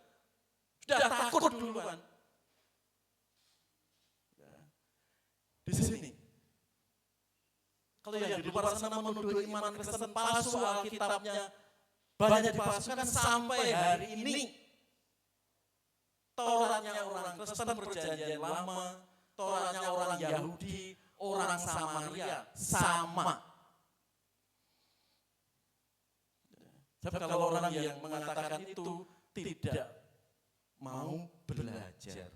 D: sudah takut duluan. Di sini, kalau yang di luar sana menuduh iman Kristen palsu, Alkitabnya banyak dipalsukan sampai hari ini. Tauratnya orang Kristen perjanjian lama, Tauratnya orang Yahudi, orang Samaria sama. Sebab kalau orang yang mengatakan itu tidak mau belajar.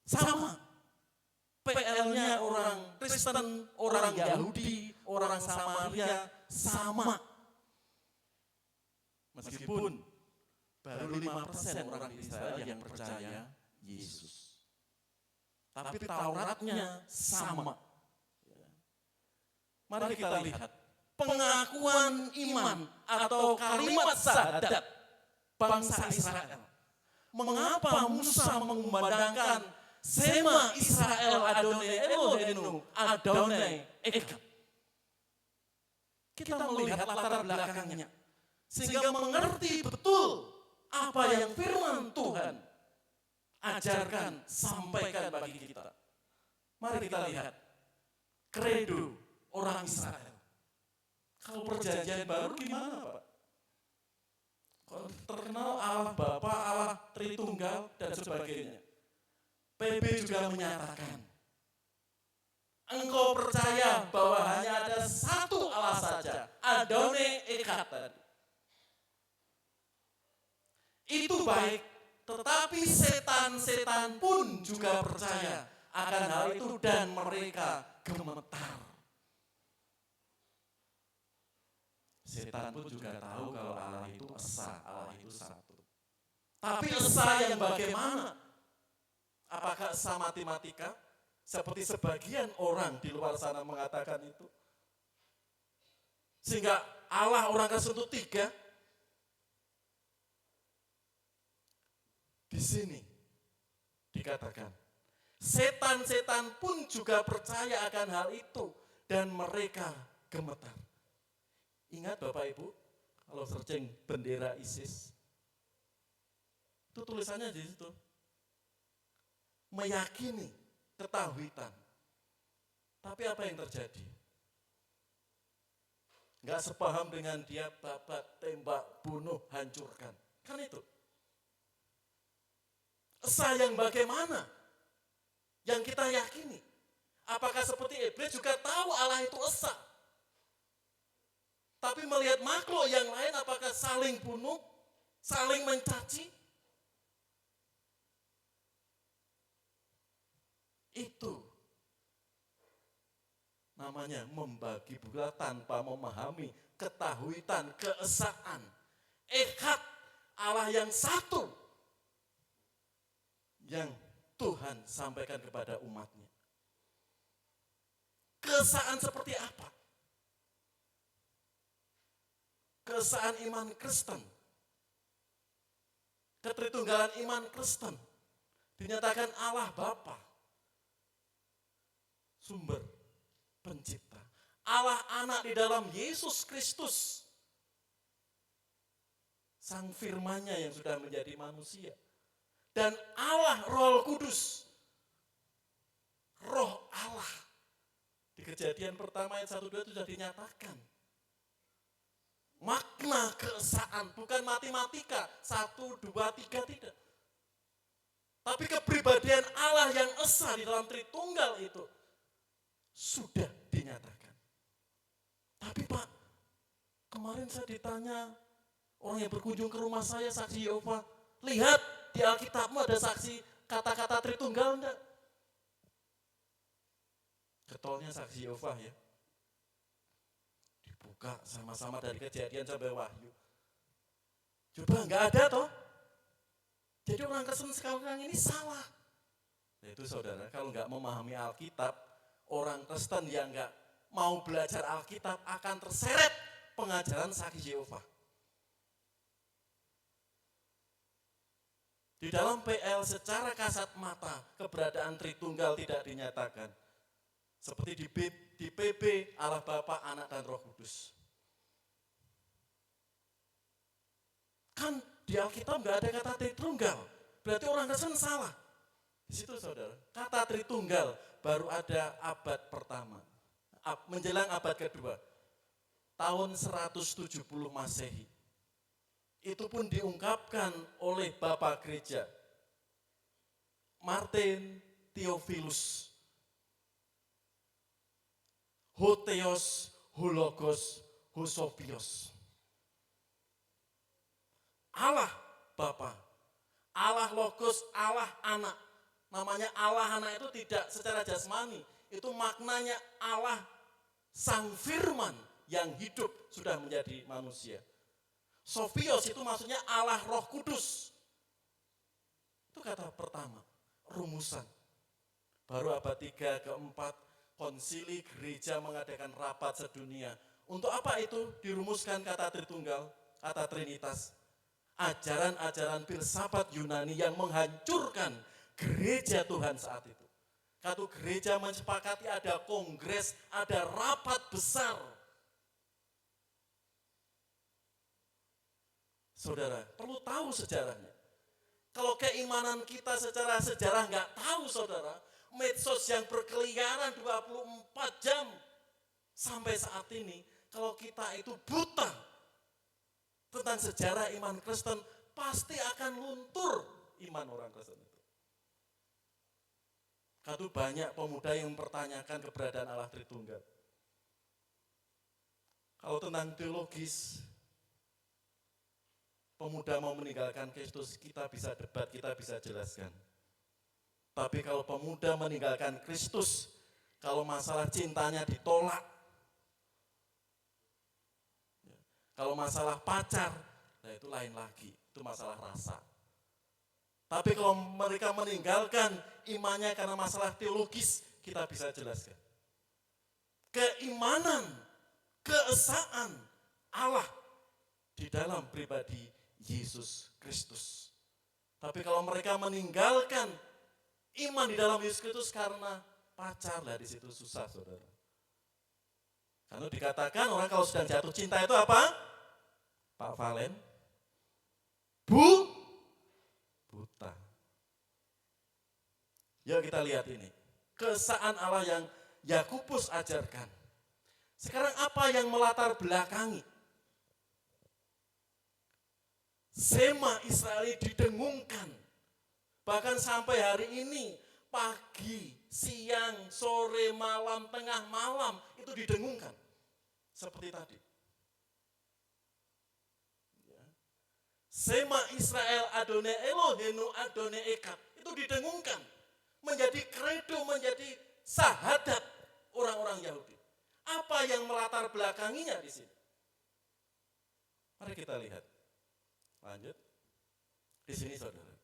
D: Sama. PL-nya orang Kristen, orang Yahudi, orang Samaria sama. Meskipun baru 5% orang Israel yang percaya Yesus. Tapi Tauratnya sama. Mari kita lihat pengakuan iman atau kalimat syahadat bangsa Israel. Mengapa Musa mengumandangkan Sema Israel Adonai Elohenu Adonai Echad? Kita melihat latar belakangnya sehingga mengerti betul apa yang firman Tuhan ajarkan, sampaikan bagi kita. Mari kita lihat kredo orang Israel. Kalau perjanjian baru gimana, Pak? Terkenal Allah Bapa, Allah Tritunggal, dan sebagainya. PB juga menyatakan, engkau percaya bahwa hanya ada satu Allah saja, Adonai Echad tadi. Itu baik, tetapi setan-setan pun juga percaya akan hal itu dan mereka gemetar. Setan pun juga tahu kalau Allah itu esa, Allah itu satu. Tapi esa yang bagaimana? Apakah esa matematika? Seperti sebagian orang di luar sana mengatakan itu. Sehingga Allah orang Kristen itu 3. Di sini dikatakan, setan-setan pun juga percaya akan hal itu dan mereka gemetar. Ingat Bapak Ibu, kalau searching bendera ISIS, itu tulisannya di situ. Meyakini ketahuitan. Tapi apa yang terjadi? Enggak sepaham dengan dia, babat, tembak, bunuh, hancurkan. Kan itu. Esa yang bagaimana? Yang kita yakini. Apakah seperti iblis juga tahu Allah itu esa? Tapi melihat makhluk yang lain apakah saling bunuh, saling mencaci? Itu namanya membagi bulat tanpa memahami ketahuitan, keesaan. Echad, Allah yang satu. Yang Tuhan sampaikan kepada umatnya. Keesaan seperti apa? Keesaan iman Kristen. Ketritunggalan iman Kristen. Dinyatakan Allah Bapa. Sumber pencipta. Allah Anak di dalam Yesus Kristus. Sang firman-Nya yang sudah menjadi manusia. Dan Allah Roh Kudus. Roh Allah. Di Kejadian pertama ayat 1-2 itu sudah dinyatakan. Makna keesaan, bukan matematika. 1, 2, 3, tidak. Tapi kepribadian Allah yang esa di dalam Tritunggal itu sudah dinyatakan. Tapi Pak, kemarin saya ditanya orang yang berkunjung ke rumah saya, saksi Yehova, lihat di Alkitabmu ada saksi kata-kata Tritunggal enggak? Getolnya saksi Yehova ya. Dibuka sama-sama dari Kejadian sampai Wahyu. Coba enggak ada toh? Jadi orang Kristen sekarang ini salah. Nah itu saudara, kalau enggak memahami Alkitab, orang Kristen yang enggak mau belajar Alkitab akan terseret pengajaran saksi Yehova. Di dalam PL secara kasat mata keberadaan Tritunggal tidak dinyatakan. Seperti di PB Allah Bapa, Anak dan Roh Kudus. Kan di Alkitab nggak ada kata Tritunggal. Berarti orang Kristen salah. Di situ saudara, kata Tritunggal baru ada abad pertama. Menjelang abad kedua. Tahun 170 Masehi. Itu pun diungkapkan oleh Bapak Gereja Martin Theophilus. Hotheos, Hologos, Hosopios. Allah Bapa. Allah Logos, Allah Anak. Namanya Allah Anak itu tidak secara jasmani. Itu maknanya Allah Sang Firman yang hidup sudah menjadi manusia. Sofios itu maksudnya Allah Roh Kudus. Itu kata pertama, rumusan. Baru abad 3 ke-4, konsili gereja mengadakan rapat sedunia. Untuk apa itu dirumuskan kata Tritunggal, kata Trinitas? Ajaran-ajaran filsafat Yunani yang menghancurkan gereja Tuhan saat itu. Kata gereja menyepakati ada kongres, ada rapat besar. Saudara, perlu tahu sejarahnya. Kalau keimanan kita secara sejarah nggak tahu, saudara, medsos yang berkeliaran 24 jam sampai saat ini, kalau kita itu buta tentang sejarah iman Kristen, pasti akan luntur iman orang Kristen itu. Kata banyak pemuda yang mempertanyakan keberadaan Allah Tritunggal. Kalau tentang teologis, pemuda mau meninggalkan Kristus, kita bisa debat, kita bisa jelaskan. Tapi kalau pemuda meninggalkan Kristus, kalau masalah cintanya ditolak, kalau masalah pacar, nah itu lain lagi, itu masalah rasa. Tapi kalau mereka meninggalkan imannya karena masalah teologis, kita bisa jelaskan. Keimanan, keesaan Allah di dalam pribadi Yesus Kristus. Tapi kalau mereka meninggalkan iman di dalam Yesus Kristus karena pacar, lah di situ susah, saudara. Karena dikatakan orang kalau sedang jatuh cinta itu apa? Pak Valen, buta. Yuk kita lihat ini. Keesaan Allah yang Yakobus ajarkan. Sekarang apa yang melatar belakangi Sema Israel didengungkan. Bahkan sampai hari ini, pagi, siang, sore, malam, tengah malam, itu didengungkan. Seperti tadi. Sema Israel Adonai Elohenu Adonai Echad, itu didengungkan. Menjadi kredo, menjadi sahadat orang-orang Yahudi. Apa yang melatar belakanginya di sini? Mari kita lihat. Lanjut. Di sini saudara.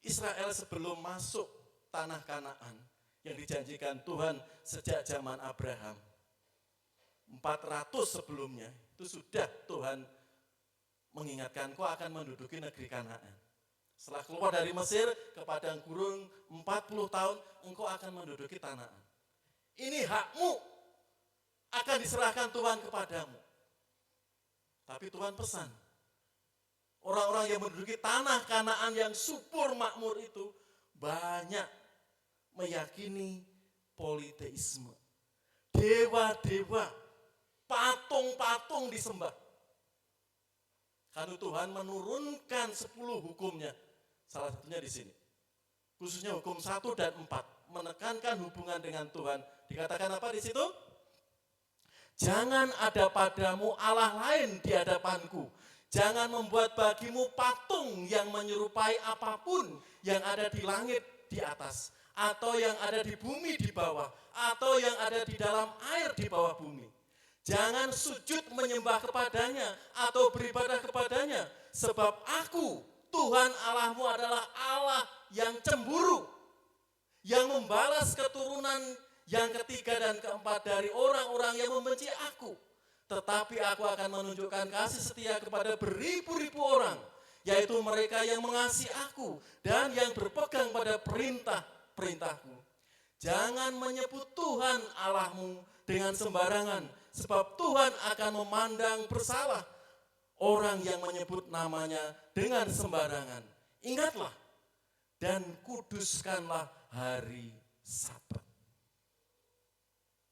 D: Israel sebelum masuk tanah Kanaan yang dijanjikan Tuhan sejak zaman Abraham. 400 sebelumnya itu sudah Tuhan mengingatkan kau akan menduduki negeri Kanaan. Setelah keluar dari Mesir ke padang gurun 40 tahun engkau akan menduduki tanah. Ini hakmu akan diserahkan Tuhan kepadamu. Tapi Tuhan pesan, orang-orang yang menduduki tanah Kanaan yang subur makmur itu banyak meyakini politeisme. Dewa-dewa, patung-patung disembah. Karena Tuhan menurunkan 10 hukumnya. Salah satunya di sini. Khususnya hukum 1 dan 4. Menekankan hubungan dengan Tuhan. Dikatakan apa di situ? Jangan ada padamu Allah lain di hadapanku. Jangan membuat bagimu patung yang menyerupai apapun yang ada di langit di atas. Atau yang ada di bumi di bawah. Atau yang ada di dalam air di bawah bumi. Jangan sujud menyembah kepadanya atau beribadah kepadanya. Sebab aku, Tuhan Allahmu adalah Allah yang cemburu. Yang membalas keturunan yang ketiga dan keempat dari orang-orang yang membenci aku. Tetapi aku akan menunjukkan kasih setia kepada beribu-ribu orang. Yaitu mereka yang mengasihi aku dan yang berpegang pada perintah-perintahku. Jangan menyebut Tuhan Allahmu dengan sembarangan. Sebab Tuhan akan memandang bersalah orang yang menyebut namanya dengan sembarangan. Ingatlah dan kuduskanlah hari Sabat.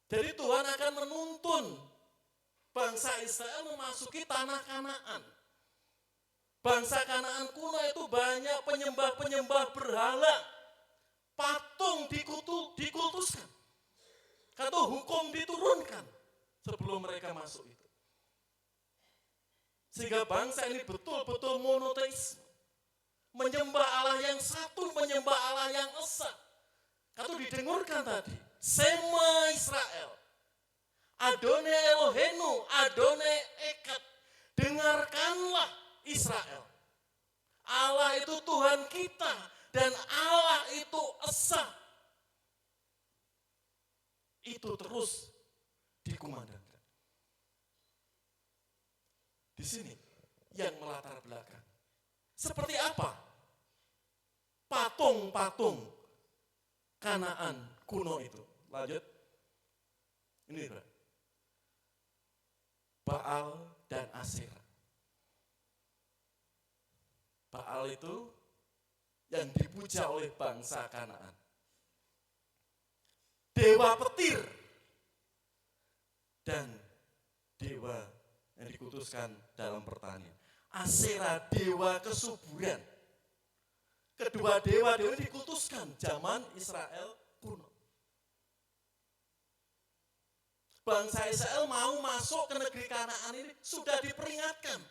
D: Jadi Tuhan akan menuntun bangsa Israel memasuki tanah Kanaan. Bangsa Kanaan kuno itu banyak penyembah-penyembah berhala. Patung dikultuskan. Kata hukum diturunkan sebelum mereka masuk itu.
G: Sehingga bangsa ini betul-betul monoteisme. Menyembah Allah yang satu, menyembah Allah yang esa. Kalau didengurkan tadi, Sema Israel, Adone Elohenu, Adone Eket. Dengarkanlah Israel. Allah itu Tuhan kita dan Allah itu esa. Itu terus dikumandangkan. Di sini yang melatar belakang. Seperti apa? Patung-patung Kanaan kuno itu. Lanjut. Ini Bro. Baal dan Asyera. Baal itu yang dipuja oleh bangsa Kanaan. Dewa petir dan dewa yang dikutuskan dalam pertanian. Asyera dewa kesuburan. Kedua dewa-dewa dikutuskan zaman Israel kuno. Bangsa Israel mau masuk ke negeri Kanaan ini sudah diperingatkan.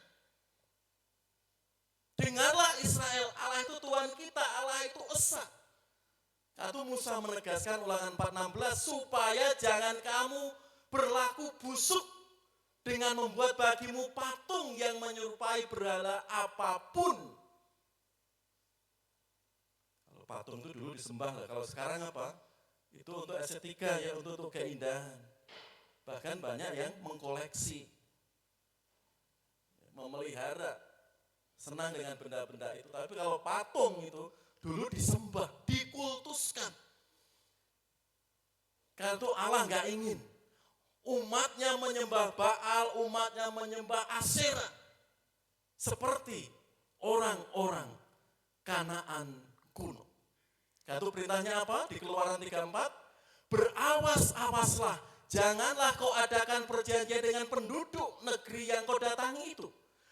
G: Dengarlah Israel, Allah itu Tuhan kita, Allah itu esa. Lalu Musa menegaskan Ulangan 4:16 supaya jangan kamu berlaku busuk dengan membuat bagimu patung yang menyerupai berhala apapun. Kalau patung itu dulu disembah, kalau sekarang apa? Itu untuk estetika ya, untuk keindahan. Bahkan banyak yang mengkoleksi, memelihara, senang dengan benda-benda itu. Tapi kalau patung itu dulu disembah, dikultuskan. Karena itu Allah nggak ingin umatnya menyembah Baal, umatnya menyembah Asyera. Seperti orang-orang Kanaan kuno. Karena itu perintahnya apa? Di Keluaran 34, berawas-awaslah, janganlah kau adakan perjanjian dengan penduduk negeri yang kau datangi itu,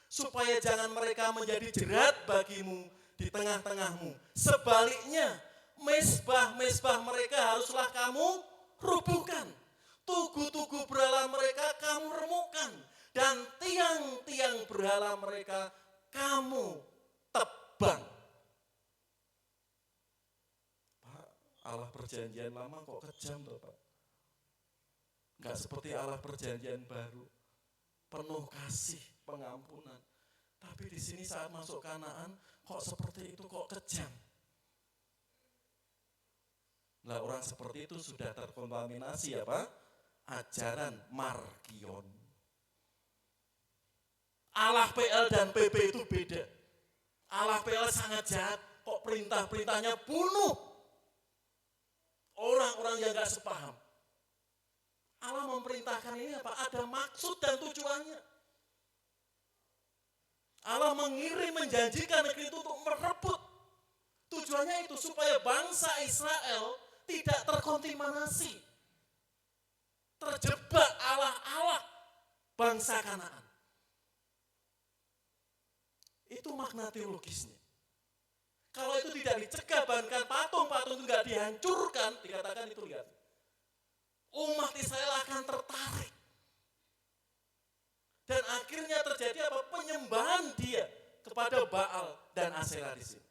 G: supaya jangan mereka menjadi jerat bagimu di tengah-tengahmu. Sebaliknya, mezbah-mezbah mereka haruslah kamu rubuhkan. Tugu-tugu berhala mereka kamu remukkan. Dan tiang-tiang berhala mereka kamu tebang. Pak, Allah perjanjian lama kok kejam toh Pak? Enggak seperti Allah perjanjian baru. Penuh kasih, pengampunan. Tapi di sini saat masuk Kanaan, kok seperti itu, kok kejam. Nah, orang seperti itu sudah terkontaminasi apa? Ajaran Markion. Allah PL dan PP itu beda. Allah PL sangat jahat, kok perintah-perintahnya bunuh orang-orang yang gak sepaham. Allah memerintahkan ini apa? Ada maksud dan tujuannya. Allah mengirim, menjanjikan negeri itu untuk merebut. Tujuannya itu supaya bangsa Israel tidak terkontaminasi, terjebak Allah bangsa Kanaan. Itu makna teologisnya. Kalau itu tidak dicegah, bahkan patung-patung itu tidak dihancurkan, dikatakan itu lihat, umat Israel akan tertarik. Dan akhirnya terjadi apa? Penyembahan dia kepada Baal dan Asyera di sini.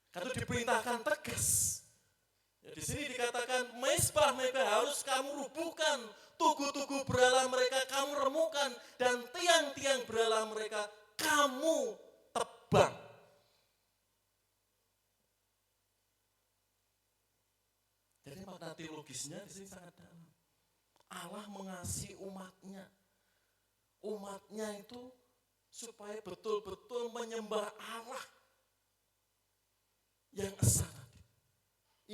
G: Karena diperintahkan tegas. Ya, di sini dikatakan mezbah-mezbah harus kamu rubuhkan, tugu-tugu berhala mereka kamu remukkan, dan tiang-tiang berhala mereka kamu tebang. Jadi makna teologisnya di sini sangat dalam. Allah mengasihi umatnya. Umatnya itu supaya betul-betul menyembah Allah yang esa tadi.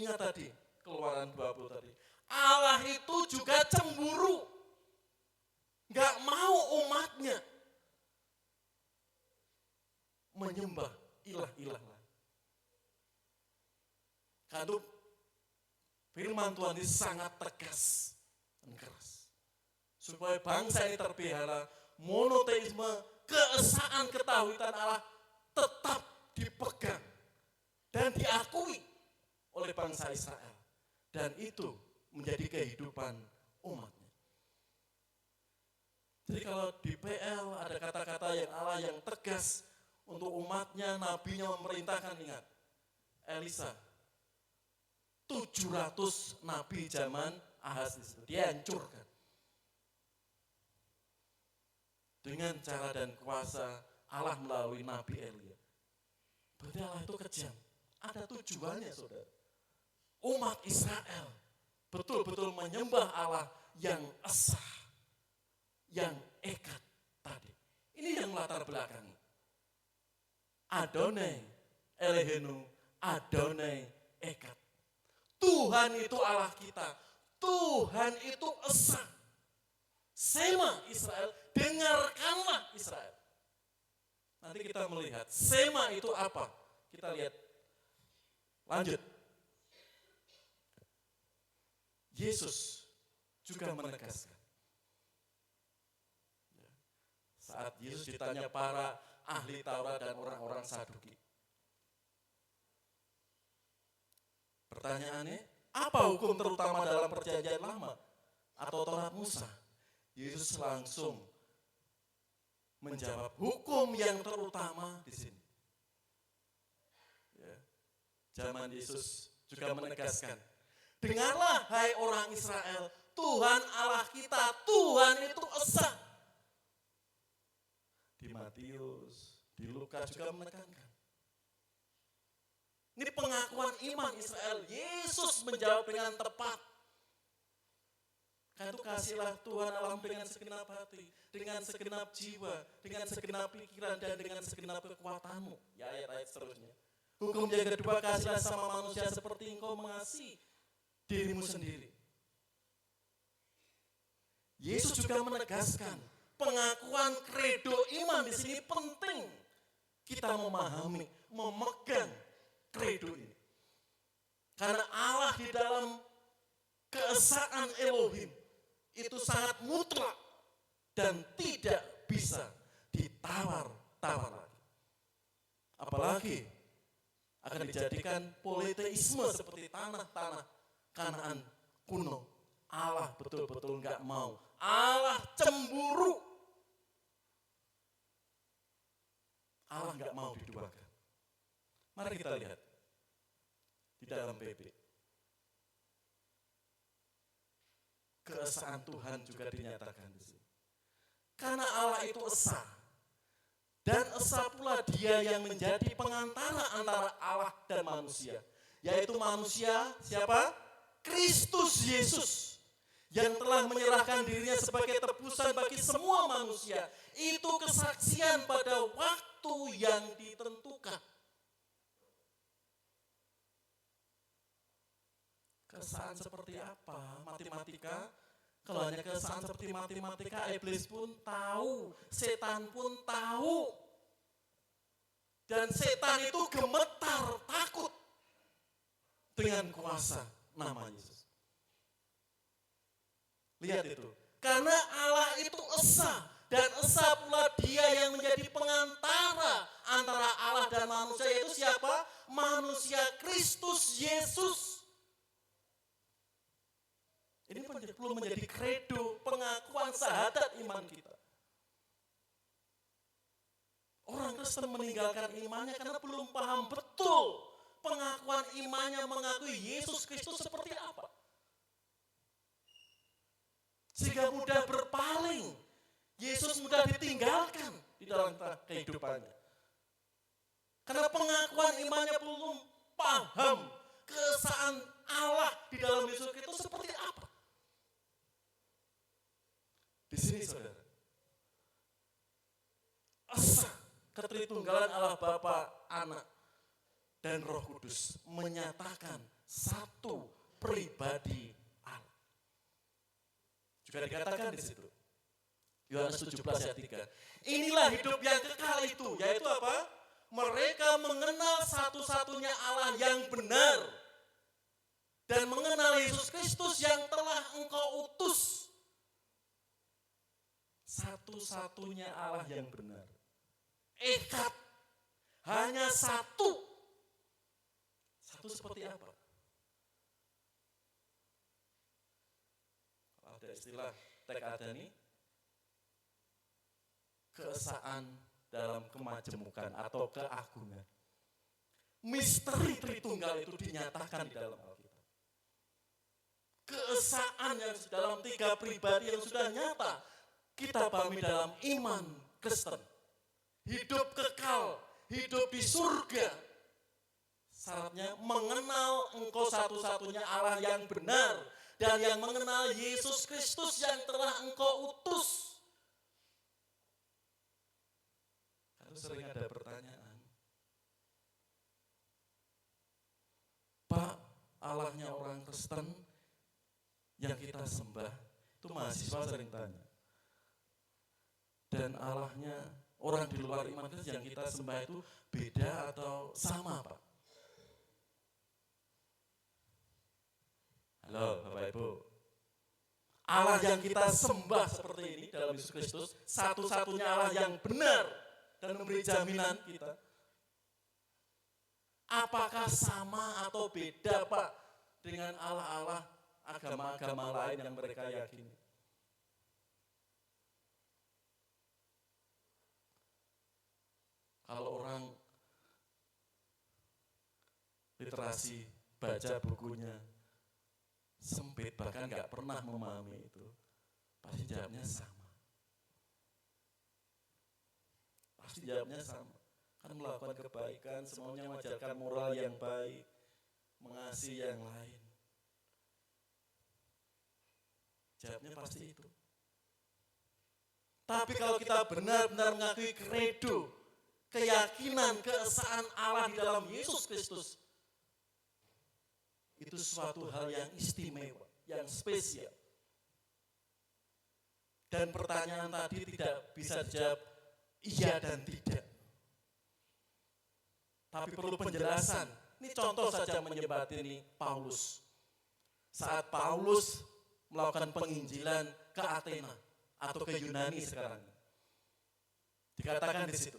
G: Ingat tadi, Keluaran 20 tadi. Allah itu juga cemburu. Gak mau umatnya menyembah ilah-ilah lain. Karena firman Tuhan ini sangat tegas dan keras. Supaya bangsa ini terpelihara, monoteisme, keesaan ketahuan Allah tetap dipegang dan diakui oleh bangsa Israel. Dan itu menjadi kehidupan umatnya. Jadi kalau di PL ada kata-kata Allah yang tegas untuk umatnya, nabinya memerintahkan. Ingat, Elisa, 700 nabi zaman Ahaz itu dihancurkan. Dengan cara dan kuasa Allah melalui Nabi Elia. Berarti Allah itu kejam. Ada tujuannya, saudara. Umat Israel betul-betul menyembah Allah yang esa, yang ekat tadi. Ini yang latar belakang. Adonai Elohenu, Adonai ekat. Tuhan itu Allah kita. Tuhan itu esa. Sema Israel, dengarkanlah Israel. Nanti kita melihat sema itu apa. Kita lihat. Lanjut. Yesus juga menegaskan. Saat Yesus ditanya para ahli Taurat dan orang-orang Saduki. Pertanyaannya, apa hukum terutama dalam perjanjian lama atau Taurat Musa? Yesus langsung menjawab, hukum yang terutama di sini. Ya. Zaman Yesus juga menegaskan, dengarlah hai orang Israel, Tuhan Allah kita, Tuhan itu esa. Di Matius, di Lukas juga menekankan. Ini pengakuan iman Israel. Yesus menjawab dengan tepat. Karena itu kasihlah Tuhan Allah dengan segenap hati, dengan segenap jiwa, dengan segenap pikiran, dan dengan segenap kekuatanmu. Ya ayat-ayat seterusnya. Hukum yang kedua, kasihlah sama manusia seperti engkau mengasihi dirimu sendiri. Yesus juga menegaskan, pengakuan kredo iman di sini penting. Kita memahami, memegang kredo ini. Karena Allah di dalam keesaan Elohim itu sangat mutlak dan tidak bisa ditawar-tawar lagi. Apalagi akan dijadikan politeisme seperti tanah-tanah Kanaan kuno. Allah betul-betul enggak mau. Allah cemburu. Allah enggak mau diduakan. Mari kita lihat di dalam PB. Keesaan Tuhan juga dinyatakan di sini. Karena Allah itu esa. Dan esa pula dia yang menjadi pengantara antara Allah dan manusia. Yaitu manusia siapa? Kristus Yesus. Yang telah menyerahkan dirinya sebagai tebusan bagi semua manusia. Itu kesaksian pada waktu yang ditentukan. Keesaan seperti apa? Matematika? Kalau hanya keesaan seperti matematika, iblis pun tahu, setan pun tahu. Dan setan itu gemetar, takut dengan kuasa nama Yesus. Lihat itu. Karena Allah itu esa, dan esa pula dia yang menjadi pengantara antara Allah dan manusia. Itu siapa? Manusia Kristus Yesus. Ini perlu menjadi kredo, pengakuan syahadat iman kita. Orang Kristen meninggalkan imannya karena belum paham betul pengakuan imannya mengakui Yesus Kristus seperti apa. Sehingga mudah berpaling. Yesus mudah ditinggalkan di dalam kehidupannya. Karena pengakuan imannya belum paham keesaan Allah di dalam Yesus Kristus seperti apa. Di sini saudara, esa ketritunggalan Allah Bapa, Anak, dan Roh Kudus menyatakan satu pribadi Allah. Juga dikatakan di situ, Yohanes 17 ayat 3. Inilah hidup yang kekal itu, yaitu apa? Mereka mengenal satu-satunya Allah yang benar dan mengenal Yesus Kristus yang telah engkau utus. Satu-satunya Allah yang benar. Ekat. Hanya satu. Satu seperti apa? Ada istilah tek adani. Keesaan dalam kemajemukan atau keagungan. Misteri Tritunggal itu dinyatakan di dalam Alkitab. Keesaan yang dalam 3 pribadi yang sudah nyata kita pahami dalam iman Kristen. Hidup kekal, hidup di surga. Syaratnya mengenal Engkau satu-satunya Allah yang benar dan yang mengenal Yesus Kristus yang telah Engkau utus. Karena sering ada pertanyaan, Pak, Allahnya orang Kristen yang kita sembah, itu mahasiswa sering tanya. Dan Allahnya orang di luar iman Kristen yang kita sembah itu beda atau sama, Pak? Halo Bapak Ibu. Allah yang kita sembah seperti ini dalam Yesus Kristus, satu-satunya Allah yang benar dan memberi jaminan kita. Apakah sama atau beda, Pak, dengan Allah-Allah agama-agama lain yang mereka yakini? Kalau orang literasi, baca bukunya sempit, bahkan nggak pernah memahami itu, pasti jawabnya sama. Pasti jawabnya sama. Kan melakukan kebaikan, semuanya mengajarkan moral yang baik, mengasihi yang lain. Jawabnya pasti itu. Tapi kalau kita benar-benar mengakui kredo, keyakinan keesaan Allah di dalam Yesus Kristus, itu suatu hal yang istimewa, yang spesial. Dan pertanyaan tadi tidak bisa dijawab iya dan tidak. Tapi perlu penjelasan. Ini contoh saja menyebatini Paulus. Saat Paulus melakukan penginjilan ke Athena atau ke Yunani sekarang. Dikatakan di situ.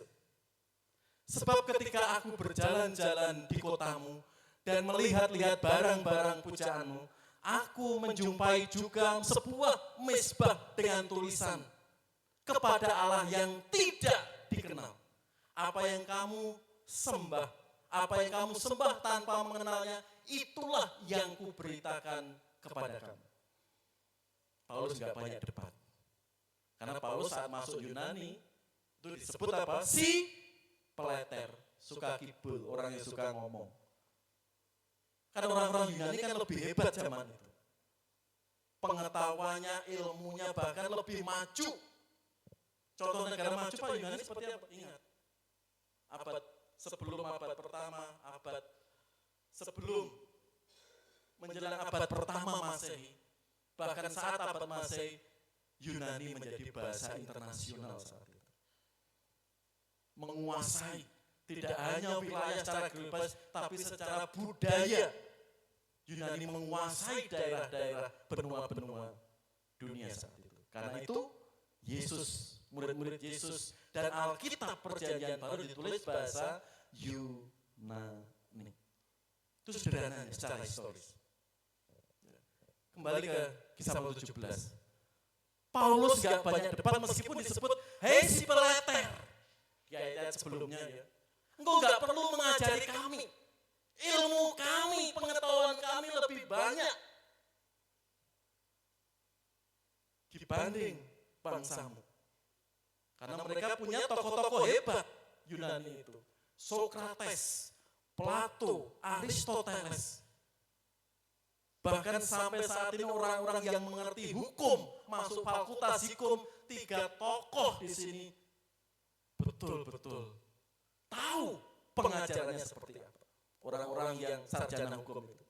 G: Sebab ketika aku berjalan-jalan di kotamu, dan melihat-lihat barang-barang pujaanmu, aku menjumpai juga sebuah mezbah dengan tulisan, kepada Allah yang tidak dikenal. Apa yang kamu sembah, apa yang kamu sembah tanpa mengenalnya, itulah yang kuberitakan kepada kamu. Paulus nggak banyak debat. Karena Paulus saat masuk Yunani, itu disebut apa? Si peleter, suka kibul, orang yang suka ngomong. Karena orang-orang Yunani kan lebih hebat zaman itu. Pengetahuannya, ilmunya bahkan lebih maju. Contoh negara maju Pak Yunani seperti apa? Ingat. Sebelum abad pertama, sebelum menjelang abad pertama Masehi, bahkan saat abad Masehi, Yunani menjadi bahasa internasional saat itu. Menguasai tidak hanya wilayah secara geografis, tapi secara budaya. Yunani menguasai daerah-daerah benua-benua dunia saat itu. Karena itu, Yesus, murid-murid Yesus, dan Alkitab Perjanjian Baru ditulis bahasa Yunani. Itu sederhananya secara historis. Kembali ke Kisah Paulus 17. Paulus gak banyak debat meskipun disebut, hei si peleter. Di ayat sebelumnya ya. Engkau gak perlu mengajari kami. Ilmu kami, pengetahuan kami lebih banyak dibanding bangsamu. Karena mereka punya tokoh-tokoh hebat Yunani itu. Sokrates, Plato, Aristoteles. Bahkan sampai saat ini orang-orang yang mengerti hukum, masuk fakultas hukum, 3 tokoh di sini betul-betul tahu pengajarannya seperti apa. Orang-orang yang sarjana hukum itu.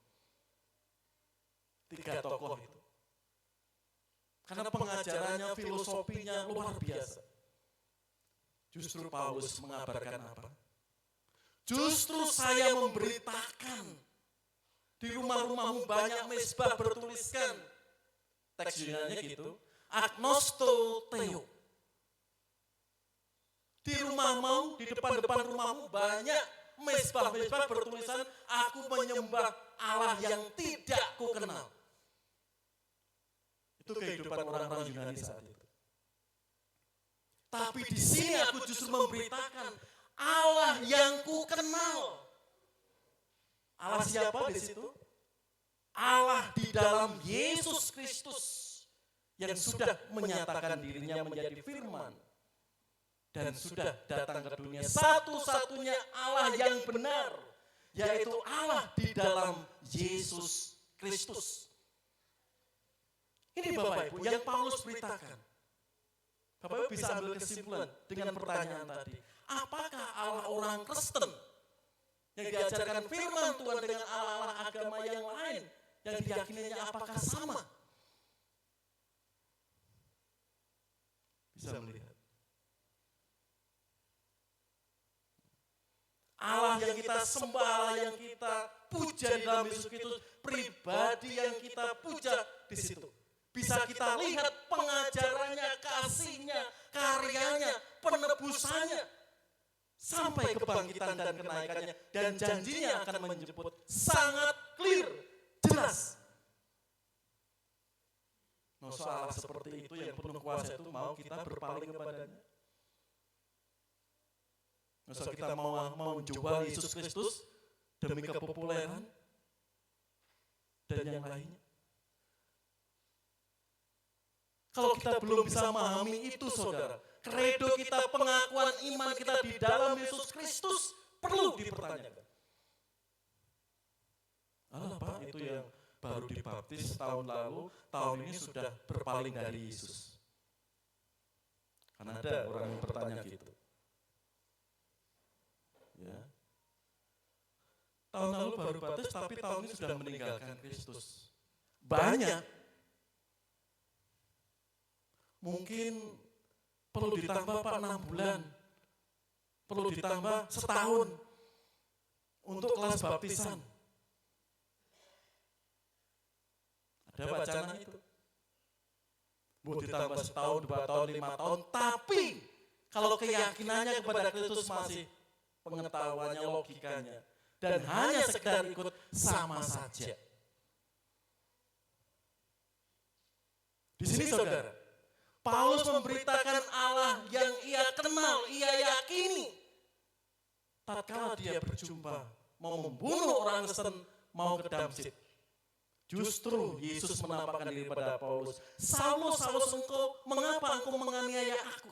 G: 3 tokoh itu. Karena pengajarannya, filosofinya luar biasa. Justru Paulus mengabarkan apa? Justru saya memberitakan di rumah-rumahmu banyak mezbah bertuliskan. Teks Yunani gitu. Agnosto Theo. Di rumahmu, di depan-depan rumahmu banyak mezbah-mezbah bertulisan, aku menyembah Allah yang tidak kukenal. Itu kehidupan orang-orang Yunani saat itu. Tapi di sini aku justru memberitakan Allah yang ku kenal. Allah siapa di situ? Allah di dalam Yesus Kristus yang sudah menyatakan dirinya menjadi firman dan sudah datang ke dunia, satu-satunya Allah yang benar, yaitu Allah di dalam Yesus Kristus. Ini Bapak Ibu yang Paulus beritakan. Bapak Ibu bisa ambil kesimpulan dengan pertanyaan tadi. Apakah Allah orang Kristen yang diajarkan firman Tuhan dengan Allah agama yang lain yang diyakininya apakah sama? Bisa melihat. Allah yang kita sembah, Allah yang kita puja di dalam Yesus Kristus, pribadi yang kita puja di situ. Bisa kita lihat pengajarannya, kasihnya, karyanya, penebusannya, sampai kebangkitan dan kenaikannya, dan janjinya akan menjemput sangat clear, jelas. Nah, soal seperti itu yang penuh kuasa itu mau kita berpaling kepadanya. Masa kita mau jual Yesus Kristus demi kepopuleran dan yang lainnya. Kalau kita belum bisa memahami itu, saudara, kredo kita, pengakuan iman kita di dalam Yesus Kristus perlu dipertanyakan. Allah Pak, itu yang baru dibaptis tahun lalu, tahun ini sudah berpaling dari Yesus. Karena ada orang yang bertanya gitu. Ya. Tahun lalu baru baptis, tapi tahun ini sudah meninggalkan Kristus. Banyak. Mungkin perlu ditambah Pak 6 bulan. Perlu ditambah setahun untuk kelas baptisan. Ada wacana itu. Mau ditambah setahun, 2 tahun, 5 tahun. Tapi kalau keyakinannya kepada Kristus masih, pengetahuannya, logikanya, dan hanya sekedar ikut, sama saja. Di sini saudara, Paulus memberitakan Allah yang ia kenal, ia yakini. Tatkala dia berjumpa, mau membunuh orang Kristen, mau ke Damsyik, justru Yesus menampakkan diri pada Paulus. Saulus, Saulus, mengapa engkau menganiaya aku?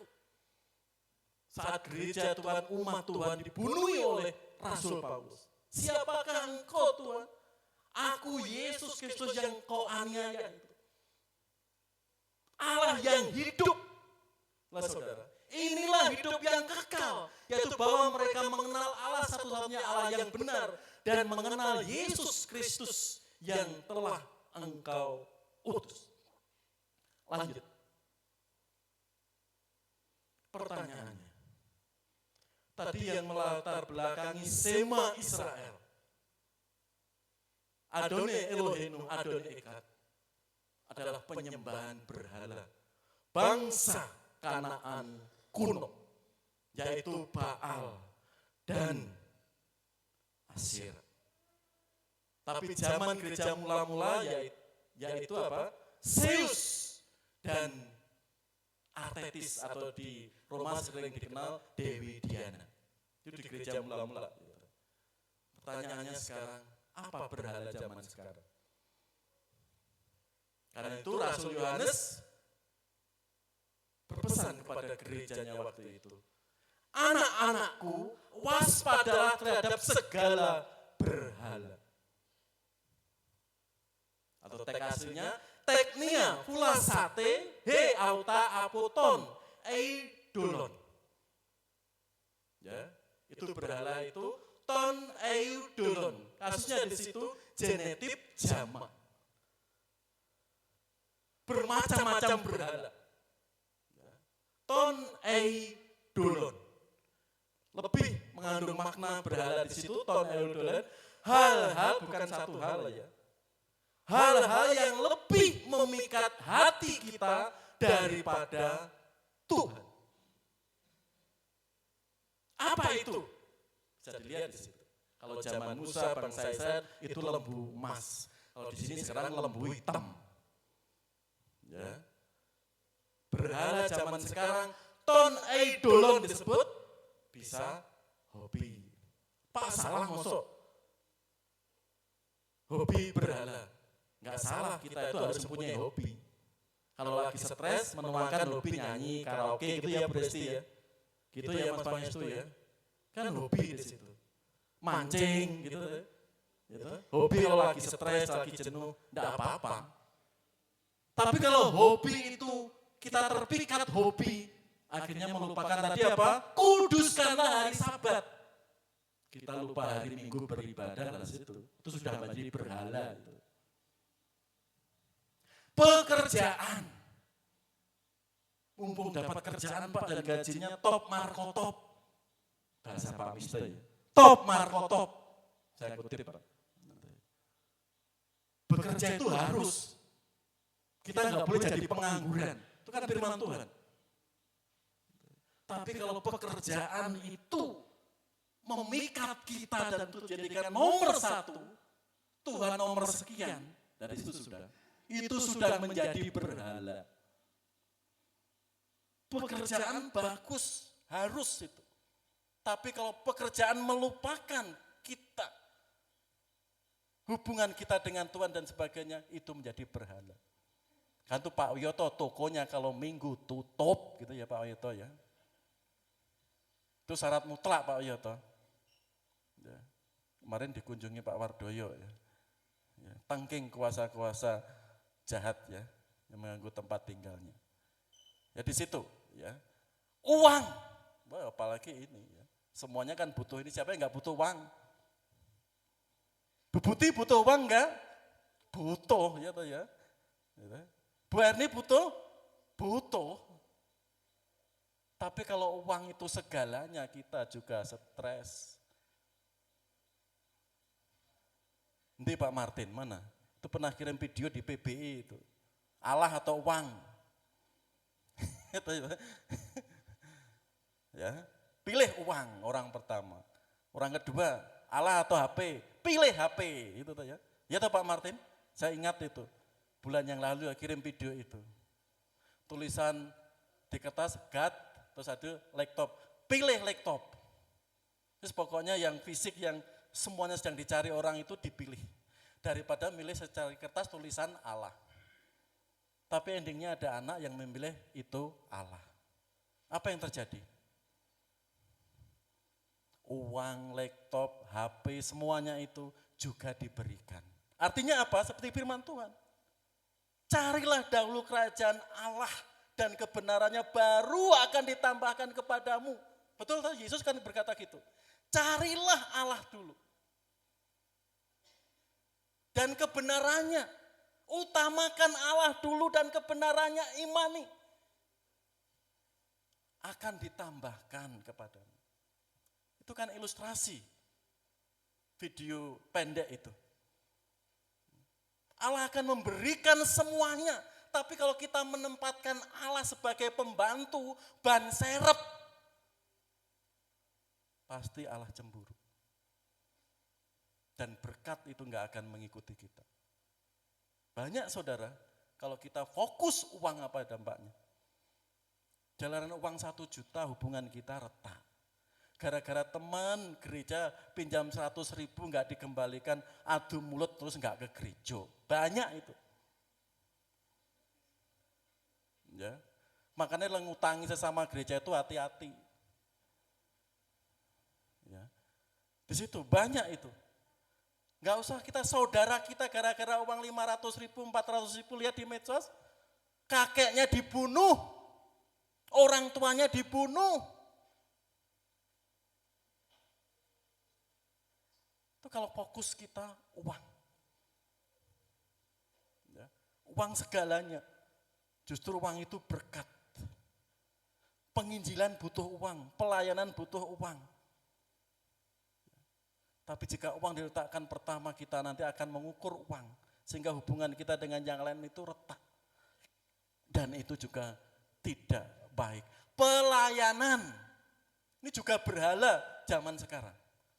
G: Saat gereja Tuhan, umat Tuhan dibunuhi oleh Rasul Paulus. Siapakah engkau Tuhan? Aku Yesus Kristus yang kau aniaya itu. Allah yang hidup. Lah saudara, inilah hidup yang kekal, yaitu bahwa mereka mengenal Allah satu-satunya Allah yang benar dan mengenal Yesus Kristus yang telah engkau utus. Lanjut. Pertanyaannya. Tadi yang melatar belakangi Sema Israel. Adonai Eloheinu, Adonai Echad adalah penyembahan berhala bangsa Kanaan kuno, yaitu Baal dan Asyera. Tapi zaman gereja mula-mula yaitu apa? Zeus dan Artetis, atau di Roma sering dikenal Dewi Diana. Itu di gereja mula-mula. Pertanyaannya sekarang, apa berhala zaman sekarang? Karena itu Rasul Yohanes berpesan kepada gerejanya waktu itu, anak-anakku, waspadalah terhadap segala berhala. Atau teks aslinya, teknia fulasate he auta apoton eidolon. Ya, itu berhala itu ton eidolon. Kasusnya di situ genetip jamak. Bermacam-macam berhala. Ya. Ton eidolon. Lebih mengandung makna berhala di situ, ton eidolon. Hal-hal, bukan satu hal ya. Hal-hal yang lebih memikat hati kita daripada Tuhan. Apa itu? Bisa dilihat di situ. Kalau zaman Musa, bangsa Israel itu lembu emas. Kalau di sini sekarang lembu hitam. Ya. Berhala zaman sekarang ton eidolon disebut bisa hobi. Pak salah mosok. Hobi berhala. Enggak salah, kita itu harus mempunyai hobi. Kalau lagi stres, menuangkan hobi nyanyi, karaoke gitu ya Bu Desti ya. Gitu ya Mas Pangestu ya. Kan hobi di situ. Mancing gitu. Hobi kalau lagi stres, lagi jenuh, enggak apa-apa. Tapi kalau hobi itu kita terpikat hobi, akhirnya melupakan tadi apa? Kuduskanlah hari Sabat. Kita lupa hari Minggu beribadah dari situ. Itu sudah menjadi berhala. Itu. Pekerjaan. Mumpung dapat kerjaan Pak dan gajinya top markotop. Bahasa Pak Mister ya. Top markotop. Saya kutip Pak. Bekerja itu harus. Kita nggak boleh jadi pengangguran. Itu kan firman Tuhan. Tapi kalau pekerjaan itu memikat kita dan itu jadikan nomor satu, Tuhan nomor sekian, dari situ sudah. Itu sudah menjadi berhala. Pekerjaan bagus, harus itu. Tapi kalau pekerjaan melupakan kita, hubungan kita dengan Tuhan dan sebagainya, itu menjadi berhala. Kan tuh Pak Wiyoto, tokonya kalau Minggu tutup gitu ya Pak Wiyoto ya. Itu syarat mutlak Pak Wiyoto. Ya. Kemarin dikunjungi Pak Wardoyo ya. Ya, tangking kuasa-kuasa jahat ya, yang mengganggu tempat tinggalnya. Ya di situ ya. Uang, wah, apalagi ini ya. Semuanya kan butuh ini, siapa yang nggak butuh uang? Bu Buti butuh uang enggak? Butuh ya toh ya. Bu Erni butuh? Butuh. Tapi kalau uang itu segalanya, kita juga stres. Nanti Pak Martin, mana? Itu pernah kirim video di PBI itu. Allah atau uang? Ya, pilih uang orang pertama. Orang kedua, Allah atau HP? Pilih HP, itu tuh ya. Ya toh Pak Martin? Saya ingat itu. Bulan yang lalu ya kirim video itu. Tulisan di kertas God, terus ada laptop. Pilih laptop. Terus pokoknya yang fisik yang semuanya sedang dicari orang itu dipilih. Daripada milih secara kertas tulisan Allah. Tapi endingnya ada anak yang memilih itu Allah. Apa yang terjadi? Uang, laptop, HP, semuanya itu juga diberikan. Artinya apa? Seperti firman Tuhan. Carilah dahulu kerajaan Allah dan kebenarannya baru akan ditambahkan kepadamu. Betul kan? Yesus kan berkata gitu. Carilah Allah dulu. Dan kebenarannya. Utamakan Allah dulu dan kebenarannya imani. Akan ditambahkan kepadamu. Itu kan ilustrasi video pendek itu. Allah akan memberikan semuanya. Tapi kalau kita menempatkan Allah sebagai pembantu, ban serep, pasti Allah cemburu. Dan berkat itu enggak akan mengikuti kita. Banyak saudara, kalau kita fokus uang apa dampaknya? Jalanan uang 1 juta hubungan kita retak. Gara-gara teman gereja pinjam 100.000 enggak dikembalikan, adu mulut terus enggak ke gereja. Banyak itu. Ya. Makanya ngutangi sesama gereja itu hati-hati. Ya. Di situ banyak itu. Enggak usah kita saudara kita gara-gara uang 500.000, 400.000 lihat di medsos. Kakeknya dibunuh. Orang tuanya dibunuh. Kalau fokus kita uang. Ya, uang segalanya. Justru uang itu berkat. Penginjilan butuh uang, pelayanan butuh uang. Tapi jika uang diletakkan pertama, kita nanti akan mengukur uang. Sehingga hubungan kita dengan yang lain itu retak. Dan itu juga tidak baik. Pelayanan, ini juga berhala zaman sekarang.